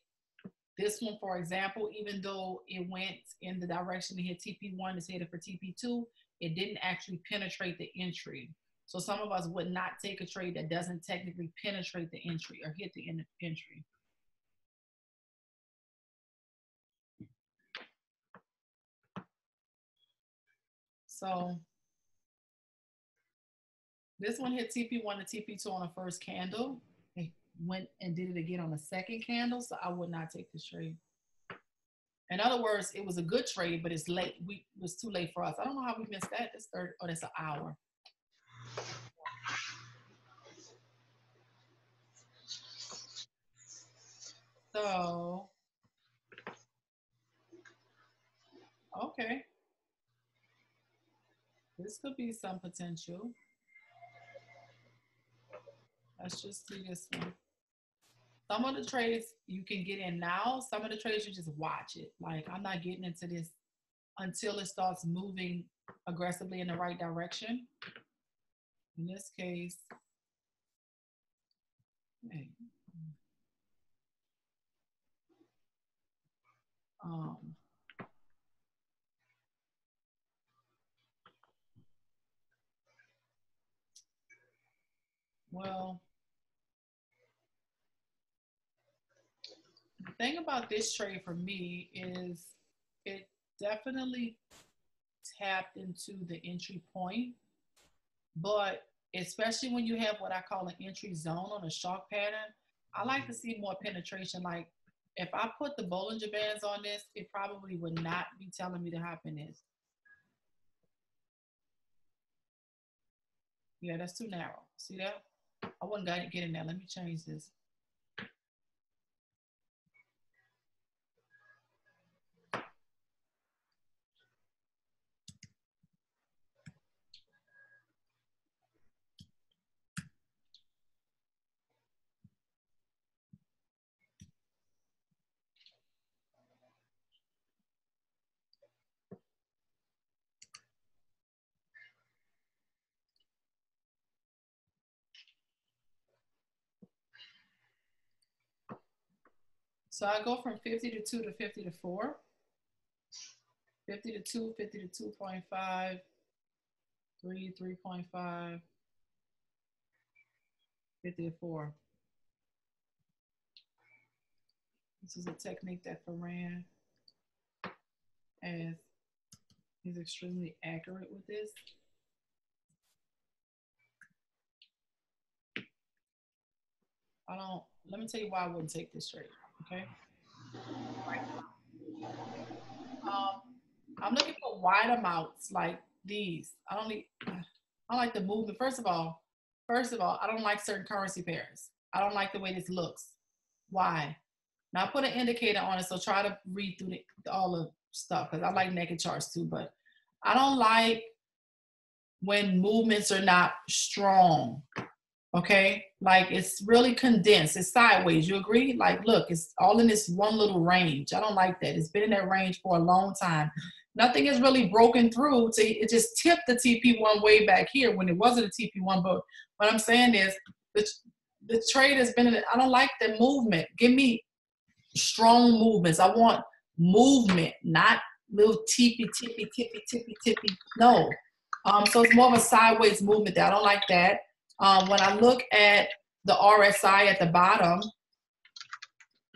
This one, for example, even though it went in the direction to hit TP1, it's headed for TP2, it didn't actually penetrate the entry. So some of us would not take a trade that doesn't technically penetrate the entry or hit the entry. So this one hit TP1 and TP2 on the first candle. It went and did it again on the second candle, so I would not take this trade. In other words, it was a good trade, but it's late. It was too late for us. I don't know how we missed that. It's third. Oh, that's an hour. So, okay. This could be some potential. Let's just do this one. Some of the trades you can get in now. Some of the trades you just watch it. Like, I'm not getting into this until it starts moving aggressively in the right direction. In this case, hey, well, the thing about this trade for me is it definitely tapped into the entry point, but especially when you have what I call an entry zone on a shark pattern, I like to see more penetration. Like if I put the Bollinger Bands on this, it probably would not be telling me to hop in this. Yeah, that's too narrow. See that? I wasn't going to get in there. Let me change this. So I go from 50 to 2 to 50 to 4. 50 to 2, 50 to 2.5, 3, 3.5, 50 to 4. This is a technique that Ferran has. He's extremely accurate with this. Let me tell you why I wouldn't take this trade, okay? Right. I'm looking for wide amounts like these. I don't like the movement. First of all, I don't like certain currency pairs. I don't like the way this looks. Why? Now I put an indicator on it, so try to read through all the stuff, because I like naked charts too, but I don't like when movements are not strong, okay? Like it's really condensed, it's sideways, you agree? Like look, it's all in this one little range. I don't like that. It's been in that range for a long time. Nothing is really broken through. It just tipped the TP1 way back here when it wasn't a TP1, but what I'm saying is the trade has been, I don't like the movement. Give me strong movements. I want movement, not little tippy. No. So it's more of a sideways movement there. I don't like that. When I look at the RSI at the bottom,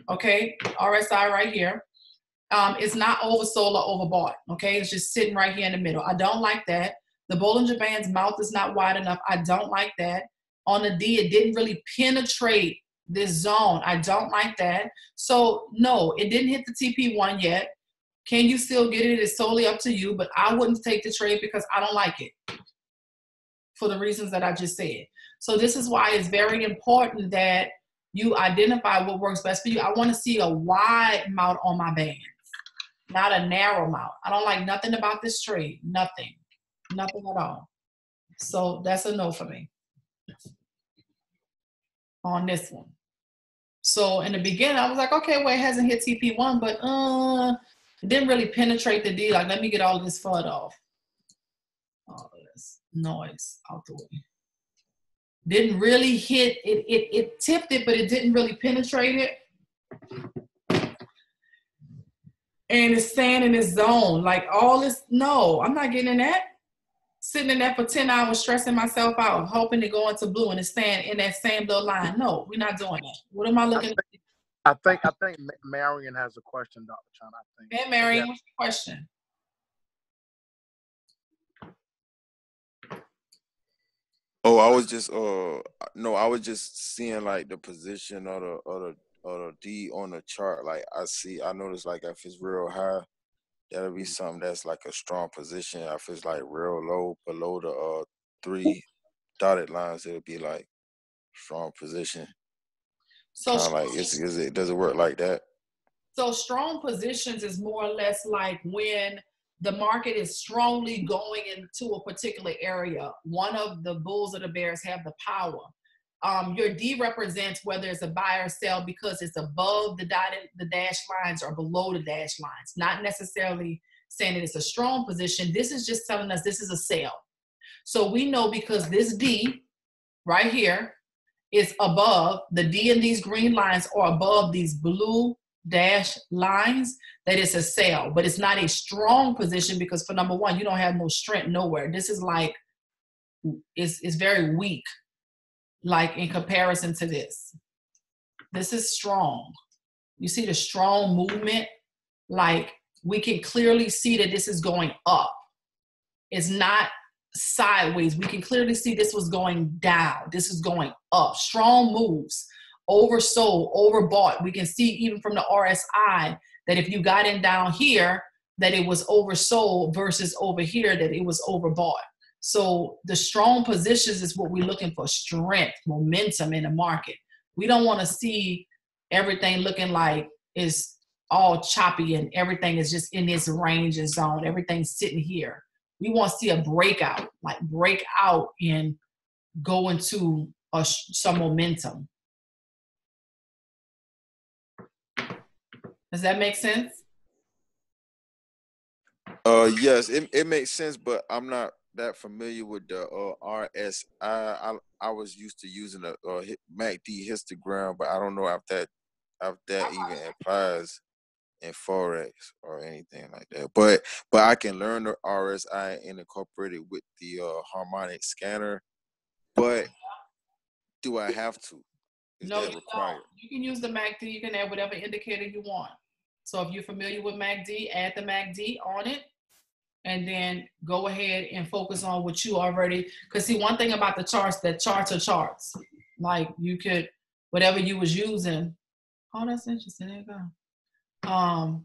okay, RSI right here, it's not oversold or overbought, okay? It's just sitting right here in the middle. I don't like that. The Bollinger Band's mouth is not wide enough. I don't like that. On the D, it didn't really penetrate this zone. I don't like that. So no, it didn't hit the TP1 yet. Can you still get it? It's totally up to you, but I wouldn't take the trade because I don't like it for the reasons that I just said. So this is why it's very important that you identify what works best for you. I want to see a wide mount on my bands, not a narrow mount. I don't like nothing about this trade. Nothing at all. So that's a no for me on this one. So in the beginning, I was like, okay, well, it hasn't hit TP1, but it didn't really penetrate the D. Like, let me get all of this FUD off. All of this noise out the way. Didn't really hit it. It tipped it, but it didn't really penetrate it. And it's staying in this zone. Like all this, no, I'm not getting in that. Sitting in there for 10 hours, stressing myself out, hoping to go into blue and it's staying in that same little line. No, we're not doing that. What am I looking at? I think Marion has a question, Dr. Chyna, I think. Hey, Marion, what's your question? Oh, I was just no, I was just seeing like the position of the D on the chart. Like I noticed like if it's real high, that'll be something that's like a strong position. If it's like real low below the 3 dotted lines, it'll be like strong position. So like does it work like that? So strong positions is more or less like when the market is strongly going into a particular area. One of the bulls or the bears have the power. Your D represents whether it's a buy or sell because it's above the dash lines or below the dash lines. Not necessarily saying that it's a strong position. This is just telling us this is a sell. So we know because this D right here is above, the D in these green lines are above these blue dash lines, that it's a sell, but it's not a strong position because for number one, you don't have no strength nowhere. This is like, it's very weak, like in comparison to this. This is strong. You see the strong movement? Like we can clearly see that this is going up. It's not sideways. We can clearly see this was going down. This is going up. Strong moves, oversold, overbought. We can see even from the RSI that if you got in down here, that it was oversold versus over here that it was overbought. So the strong positions is what we're looking for: strength, momentum in the market. We don't want to see everything looking like it's all choppy and everything is just in this range and zone. Everything's sitting here. We want to see a breakout, like break out and go into some momentum. Does that make sense? Yes, it makes sense, but I'm not that familiar with the RSI. I was used to using the MACD histogram, but I don't know if that even applies in Forex or anything like that. But I can learn the RSI and incorporate it with the Harmonic scanner. But do I have to? Is No, that you required? don't. You can use the MACD. You can add whatever indicator you want. So if you're familiar with MACD, add the MACD on it, and then go ahead and focus on what you already, because see, one thing about the charts, that charts are charts. Like you could, whatever you was using. Oh, that's interesting. There you go.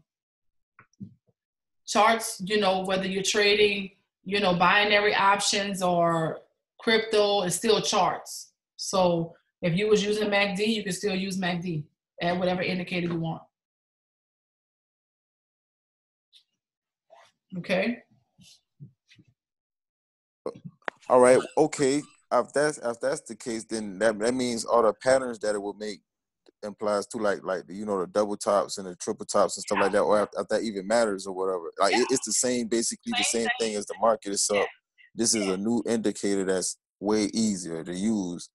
Charts, whether you're trading, binary options or crypto, it's still charts. So if you was using MACD, you can still use MACD. Add whatever indicator you want. Okay. All right. Okay. If that's the case, then that means all the patterns that it will make implies to like the double tops and the triple tops and stuff like that, or if that even matters or whatever. Like it's the same, basically the same thing as the market itself. This is a new indicator that's way easier to use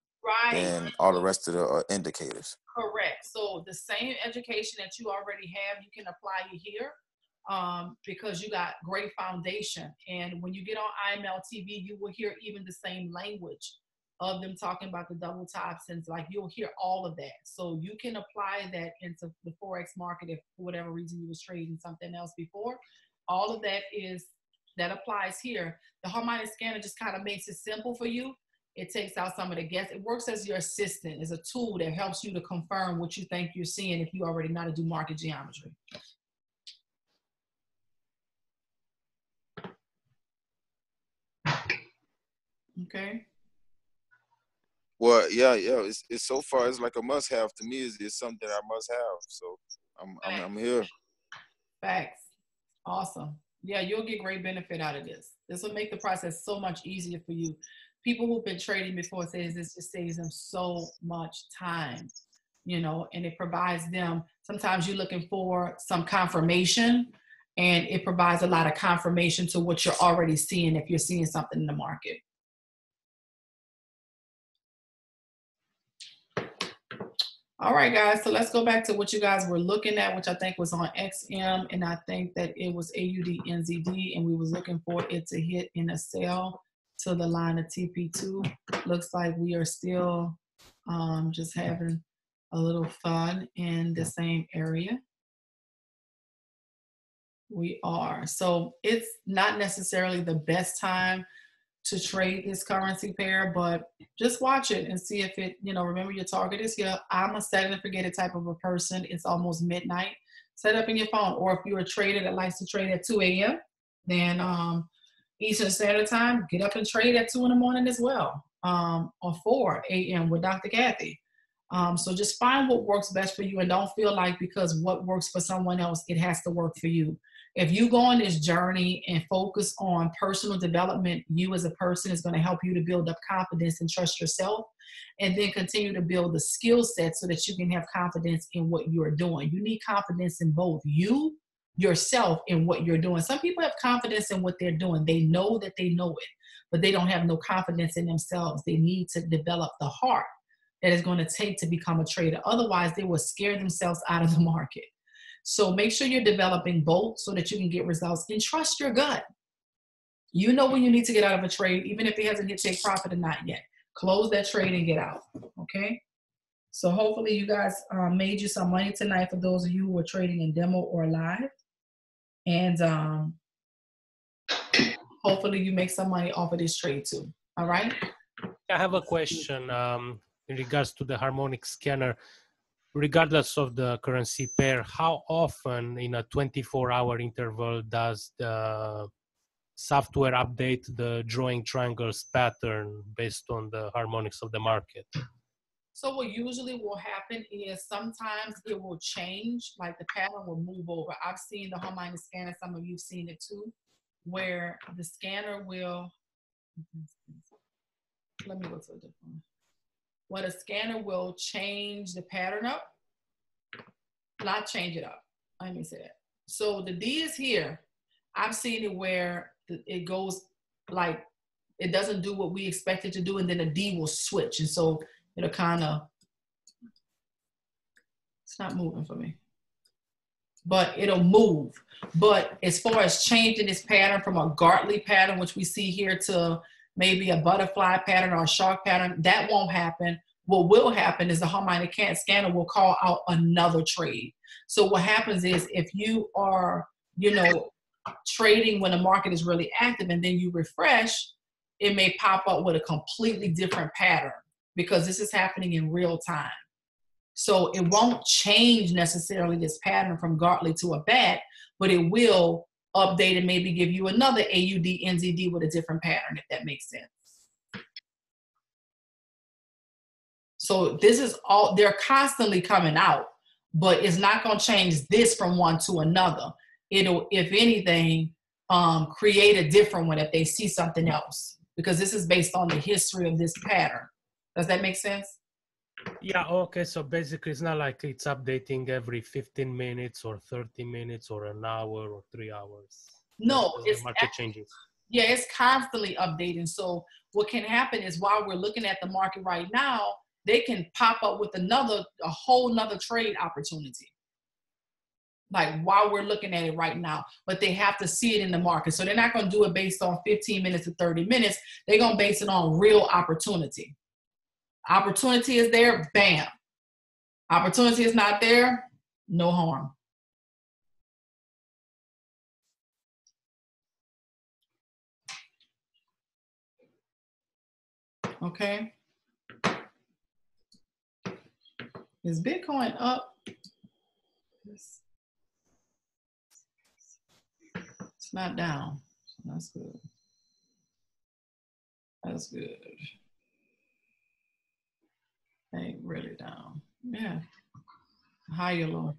than all the rest of the indicators. Correct. So the same education that you already have, you can apply it here. Because you got great foundation. And when you get on IML TV, you will hear even the same language of them talking about the double tops, and like you'll hear all of that. So you can apply that into the Forex market if for whatever reason you was trading something else before. All of that applies here. The Harmonic scanner just kind of makes it simple for you. It takes out some of the guess. It works as your assistant, as a tool that helps you to confirm what you think you're seeing if you already know how to do market geometry. Okay. Well, yeah. It's so far it's like a must-have to me. It's something that I must have. So I'm here. Facts. Awesome. Yeah, you'll get great benefit out of this. This will make the process so much easier for you. People who've been trading before say this just saves them so much time, and it provides them. Sometimes you're looking for some confirmation, and it provides a lot of confirmation to what you're already seeing if you're seeing something in the market. All right, guys, so let's go back to what you guys were looking at, which I think was on XM, and I think that it was AUD-NZD, and we was looking for it to hit in a sell to the line of TP2. Looks like we are still just having a little fun in the same area. We are. So it's not necessarily the best time to trade this currency pair, but just watch it and see if it, remember your target is here. I'm a set it and forget it type of a person. It's almost midnight. Set up in your phone. Or if you're a trader that likes to trade at 2 a.m., then Eastern Standard Time, get up and trade at 2 in the morning as well, or 4 a.m. with Dr. Kathy. So just find what works best for you, and don't feel like because what works for someone else, it has to work for you. If you go on this journey and focus on personal development, you as a person is going to help you to build up confidence and trust yourself, and then continue to build the skill set so that you can have confidence in what you're doing. You need confidence in both you, yourself, and what you're doing. Some people have confidence in what they're doing. They know that they know it, but they don't have no confidence in themselves. They need to develop the heart that is going to take to become a trader. Otherwise, they will scare themselves out of the market. So make sure you're developing both so that you can get results, and trust your gut. You know when you need to get out of a trade, even if it hasn't hit take profit or not yet. Close that trade and get out, okay? So hopefully you guys made you some money tonight for those of you who are trading in demo or live. And hopefully you make some money off of this trade too. All right. I have a question in regards to the harmonic scanner. Regardless of the currency pair, how often in a 24-hour interval does the software update the drawing triangles pattern based on the harmonics of the market? So what usually will happen is sometimes it will change, like the pattern will move over. I've seen the Harmonic scanner, some of you've seen it too, where the scanner will, let me go to a different one. Where the scanner will change the pattern up, not change it up. Let me say that. So the D is here. I've seen it where it goes like, it doesn't do what we expect it to do, and then the D will switch. And so it'll kind of, it's not moving for me, but it'll move. But as far as changing this pattern from a Gartley pattern, which we see here, to maybe a butterfly pattern or a shark pattern, that won't happen. What will happen is the Harmonic scanner will call out another trade. So what happens is if you are, you know, trading when the market is really active and then you refresh, it may pop up with a completely different pattern because this is happening in real time. So it won't change necessarily this pattern from Gartley to a bat, but it will update and maybe give you another AUD NZD with a different pattern, if that makes sense. So this is all, they're constantly coming out, but it's not going to change this from one to another. It'll, if anything, create a different one if they see something else, because this is based on the history of this pattern. Does that make sense? Yeah, okay, so basically it's not like it's updating every 15 minutes or 30 minutes or an hour or 3 hours. No, it's the market changes. Yeah, it's constantly updating. So what can happen is while we're looking at the market right now, they can pop up with a whole nother trade opportunity. Like while we're looking at it right now, but they have to see it in the market. So they're not going to do it based on 15 minutes to 30 minutes. They're going to base it on real opportunity. Opportunity is there, bam. Opportunity is not there, no harm. Okay. Is Bitcoin up? It's not down. That's good. That's good. Ain't really down. Yeah. Higher, low.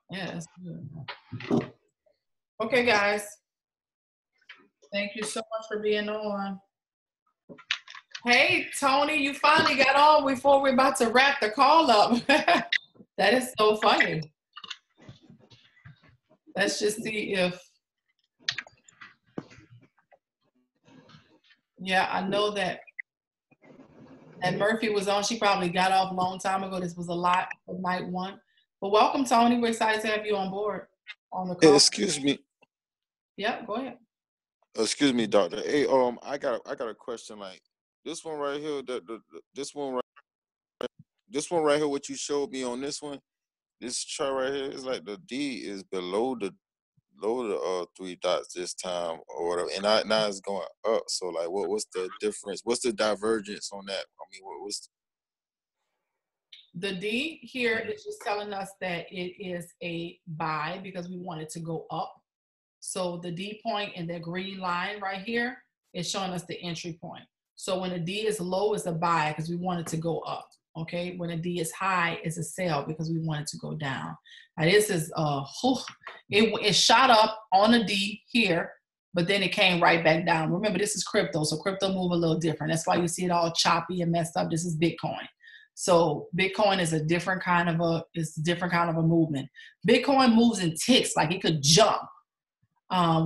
Yeah, that's good. Okay, guys. Thank you so much for being on. Hey, Tony, you finally got on before we're about to wrap the call up. That is so funny. Let's just see if, yeah, I know that Murphy was on. She probably got off a long time ago. This was a lot of night one. But welcome, Tony. We're excited to have you on board on the call. Hey, excuse me. Yep, go ahead. Excuse me, doctor. Hey, I got a question. Like this one right here, this one right here, what you showed me on this one, this chart right here is like the D is below the 3 dots this time or whatever, and now it's going up. So like, what's the difference? What's the divergence on that? I mean, what's the D here is just telling us that it is a buy because we want it to go up. So the D point and the green line right here is showing us the entry point. So when the D is low, it's a buy because we want it to go up. Okay, when a D is high, it's a sell because we want it to go down. Now this is it shot up on a D here, but then it came right back down. Remember, this is crypto, so crypto move a little different. That's why you see it all choppy and messed up. This is Bitcoin. So Bitcoin is a different kind of a movement. Bitcoin moves in ticks, like it could jump,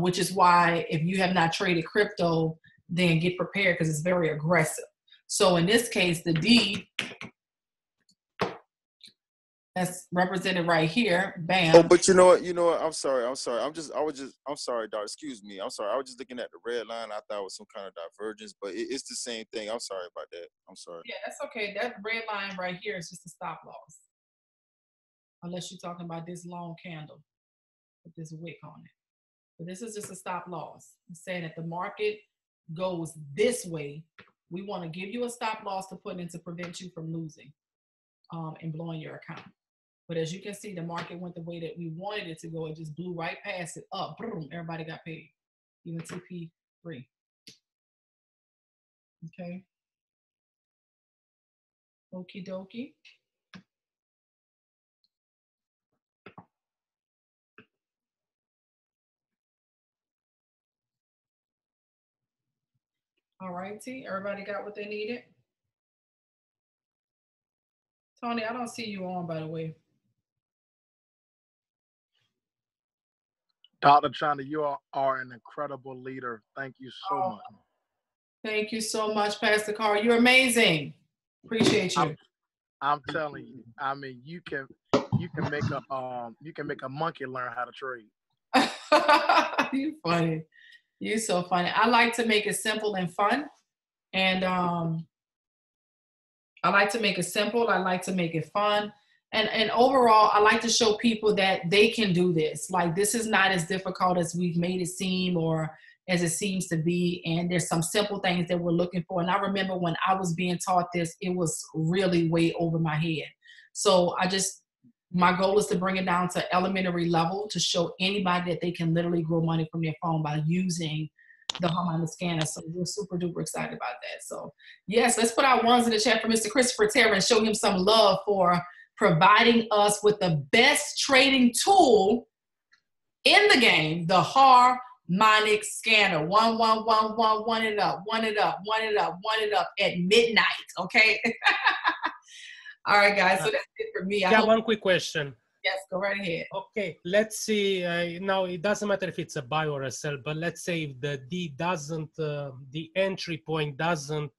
which is why if you have not traded crypto, then get prepared because it's very aggressive. So in this case, the D that's represented right here, bam. Oh, but you know what? I'm sorry. I'm sorry, Doc. Excuse me. I'm sorry. I was just looking at the red line. I thought it was some kind of divergence, but it's the same thing. I'm sorry about that. I'm sorry. Yeah, that's okay. That red line right here is just a stop loss. Unless you're talking about this long candle. Put this wick on it. But this is just a stop loss. It's saying that the market goes this way. We want to give you a stop loss to put in to prevent you from losing and blowing your account. But as you can see, the market went the way that we wanted it to go. It just blew right past it up. Boom, everybody got paid. Even TP3. Okay. Okie dokie. All righty. Everybody got what they needed? Tony, I don't see you on, by the way. Dr. Chyna, you are an incredible leader. Thank you so much. Thank you so much, Pastor Carl. You're amazing. Appreciate you. I'm telling you. I mean, you can make a monkey learn how to trade. You're funny. You're so funny. I like to make it simple and fun. And I like to make it simple. I like to make it fun. And overall, I like to show people that they can do this. Like, this is not as difficult as we've made it seem or as it seems to be. And there's some simple things that we're looking for. And I remember when I was being taught this, it was really way over my head. So my goal is to bring it down to elementary level to show anybody that they can literally grow money from their phone by using the Harmonic scanner. So we're super duper excited about that. So yes, let's put our ones in the chat for Mr. Christopher Terra and show him some love for providing us with the best trading tool in the game, the Harmonic scanner. One it up, one it up, one it up, one it up at midnight. Okay. All right, guys. So that's it for me. One quick question. Yes, go right ahead. Okay, let's see. Now it doesn't matter if it's a buy or a sell, but let's say if the D doesn't, the entry point doesn't,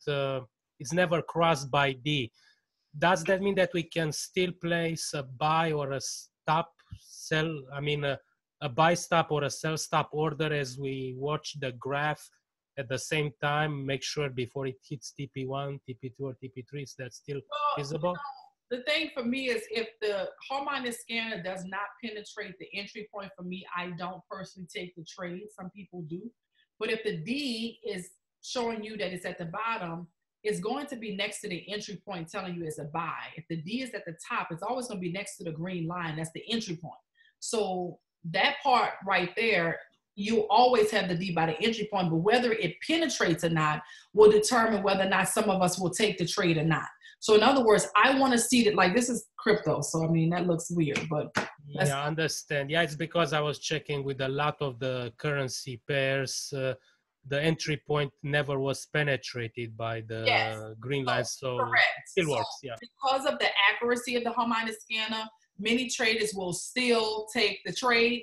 it's never crossed by D. Does that mean that we can still place a buy or a stop sell? I mean, a buy stop or a sell stop order as we watch the graph at the same time, make sure before it hits TP1, TP2, or TP3, is that still visible? The thing for me is if the Harmonic scanner does not penetrate the entry point for me, I don't personally take the trade. Some people do. But if the D is showing you that it's at the bottom, it's going to be next to the entry point telling you it's a buy. If the D is at the top, it's always going to be next to the green line. That's the entry point. So that part right there, you always have the D by the entry point, but whether it penetrates or not will determine whether or not some of us will take the trade or not. So in other words, I want to see that, like, this is crypto. So, I mean, that looks weird, but. Yeah, I understand. Yeah, it's because I was checking with a lot of the currency pairs. The entry point never was penetrated by the green line. So correct. It still works, yeah. Because of the accuracy of the Harmonic scanner, many traders will still take the trade.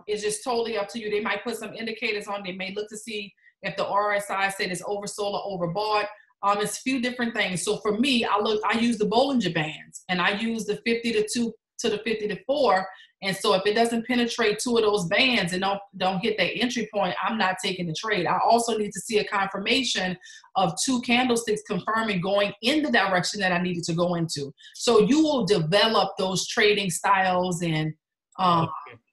It's just totally up to you. They might put some indicators on. They may look to see if the RSI said it's oversold or overbought. It's a few different things. So for me, I use the Bollinger Bands, and I use the 50 to 2 to the 50 to 4. And so if it doesn't penetrate two of those bands and don't hit that entry point, I'm not taking the trade. I also need to see a confirmation of two candlesticks confirming going in the direction that I needed to go into. So you will develop those trading styles and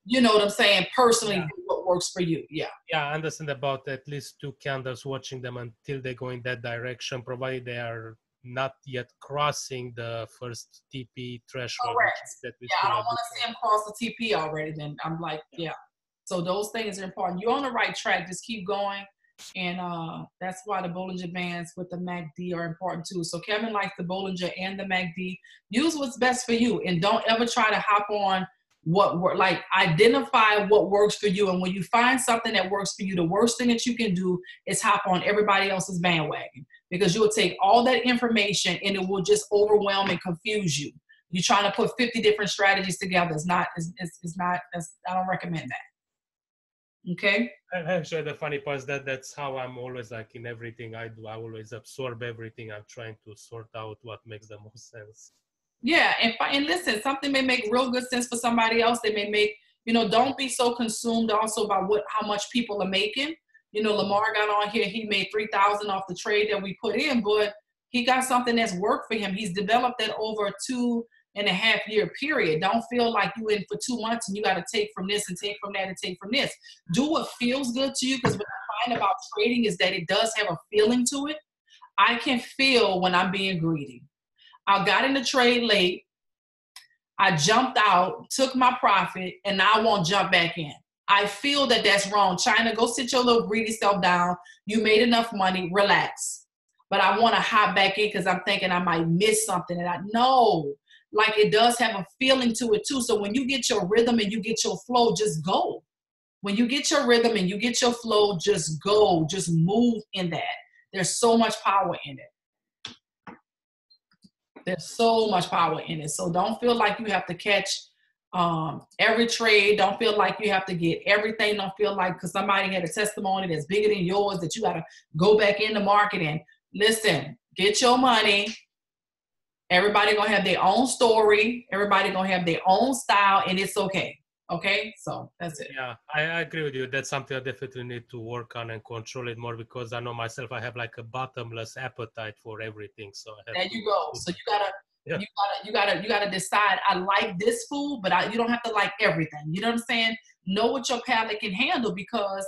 you know what I'm saying, personally, what works for you. Yeah. Yeah, I understand about at least two candles, watching them until they go in that direction, provided they are not yet crossing the first TP threshold. Correct. I don't want to see them cross the TP already. Then I'm like, yeah. So those things are important. You're on the right track. Just keep going. And that's why the Bollinger Bands with the MACD are important too. So Kevin likes the Bollinger and the MACD. Use what's best for you, and don't ever try to hop on identify what works for you. And when you find something that works for you, the worst thing that you can do is hop on everybody else's bandwagon, because you'll take all that information and it will just overwhelm and confuse you. You're trying to put 50 different strategies together. I don't recommend that. Okay. Actually, the funny part is that's how I'm always, like, in everything I do. I always absorb everything. I'm trying to sort out what makes the most sense. Yeah, and listen, something may make real good sense for somebody else. They may make, don't be so consumed also by how much people are making. Lamar got on here, he made $3,000 off the trade that we put in, but he got something that's worked for him. He's developed that over 2 in a half-year period. Don't feel like you in for 2 months and you got to take from this and take from that and take from this. Do what feels good to you, because what I find about trading is that it does have a feeling to it. I can feel when I'm being greedy. I got in the trade late. I jumped out, took my profit, and now I won't jump back in. I feel that that's wrong. Chyna, go sit your little greedy self down. You made enough money. Relax. But I want to hop back in because I'm thinking I might miss something. And I know, like, it does have a feeling to it too. So when you get your rhythm and you get your flow, just go. When you get your rhythm and you get your flow, just go. Just move in that. There's so much power in it. There's so much power in it. So don't feel like you have to catch every trade. Don't feel like you have to get everything. Don't feel like because somebody had a testimony that's bigger than yours that you got to go back in the market and listen, get your money. Everybody gonna have their own story. Everybody gonna have their own style, and it's okay. Okay, so that's it. Yeah, I agree with you. That's something I definitely need to work on and control it more, because I know myself, I have like a bottomless appetite for everything. So I have there you go. So you gotta decide. I like this food, but you don't have to like everything. You know what I'm saying? Know what your palate can handle, because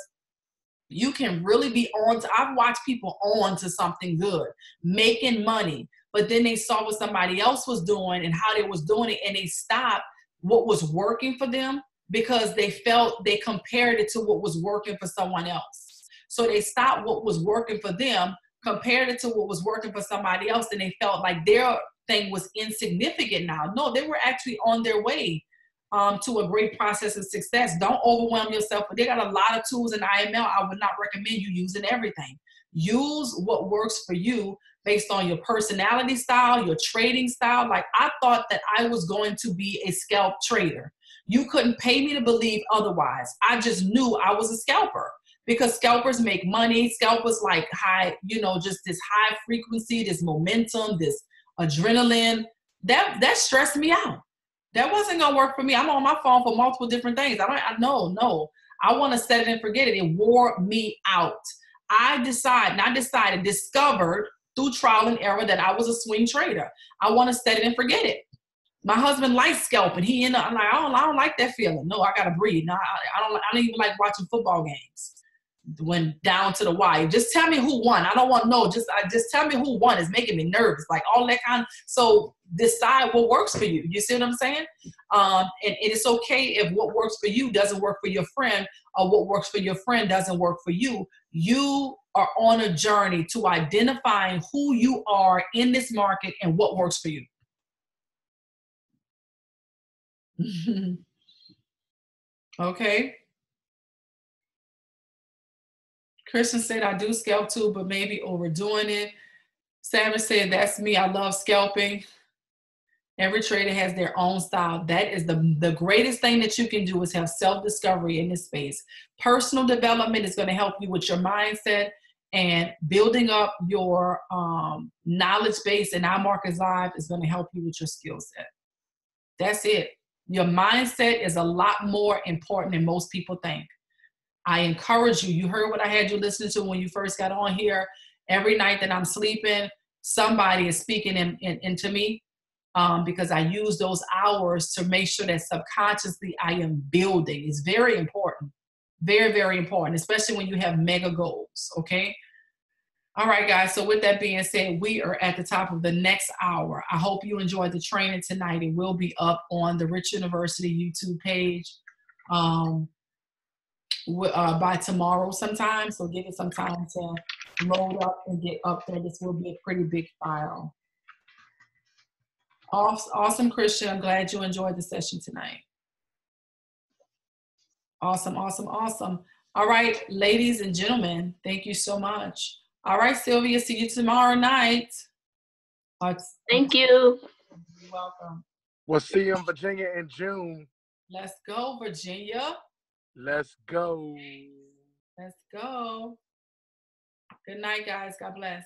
you can really be on to, I've watched people on to something good, making money, but then they saw what somebody else was doing and how they was doing it, and they stopped what was working for them because they felt they compared it to what was working for someone else. So they stopped what was working for them, compared it to what was working for somebody else, and they felt like their thing was insignificant now. No, they were actually on their way to a great process of success. Don't overwhelm yourself. They got a lot of tools in IML. I would not recommend you using everything. Use what works for you based on your personality style, your trading style. Like, I thought that I was going to be a scalp trader. You couldn't pay me to believe otherwise. I just knew I was a scalper, because scalpers make money. Scalpers like high, just this high frequency, this momentum, this adrenaline. That stressed me out. That wasn't gonna work for me. I'm on my phone for multiple different things. I know. I want to set it and forget it. It wore me out. Discovered through trial and error that I was a swing trader. I want to set it and forget it. My husband likes scalping. I'm like, I don't like that feeling. No, I gotta breathe. No, I don't even like watching football games when down to the wire. Just tell me who won. I don't want to know. Just tell me who won. It's making me nervous. Like all that kind of. So decide what works for you. You see what I'm saying? And it's okay if what works for you doesn't work for your friend, or what works for your friend doesn't work for you. You are on a journey to identifying who you are in this market and what works for you. Okay. Christian said, I do scalp too, but maybe overdoing it. Sammy said, that's me. I love scalping. Every trader has their own style. That is the greatest thing that you can do, is have self-discovery in this space. Personal development is going to help you with your mindset, and building up your knowledge base in Our Markets Live is going to help you with your skill set. That's it. Your mindset is a lot more important than most people think. I encourage you. You heard what I had you listen to when you first got on here. Every night that I'm sleeping, somebody is speaking into me, because I use those hours to make sure that subconsciously I am building. It's very important. Very, very important, especially when you have mega goals, okay? All right, guys. So with that being said, we are at the top of the next hour. I hope you enjoyed the training tonight. It will be up on the Rich University YouTube page by tomorrow sometime. So give it some time to load up and get up there. This will be a pretty big file. Awesome, Christian. I'm glad you enjoyed the session tonight. Awesome, awesome, awesome. All right, ladies and gentlemen, thank you so much. All right, Sylvia, see you tomorrow night. Thank you. You're welcome. We'll see you in Virginia in June. Let's go, Virginia. Let's go. Let's go. Good night, guys. God bless.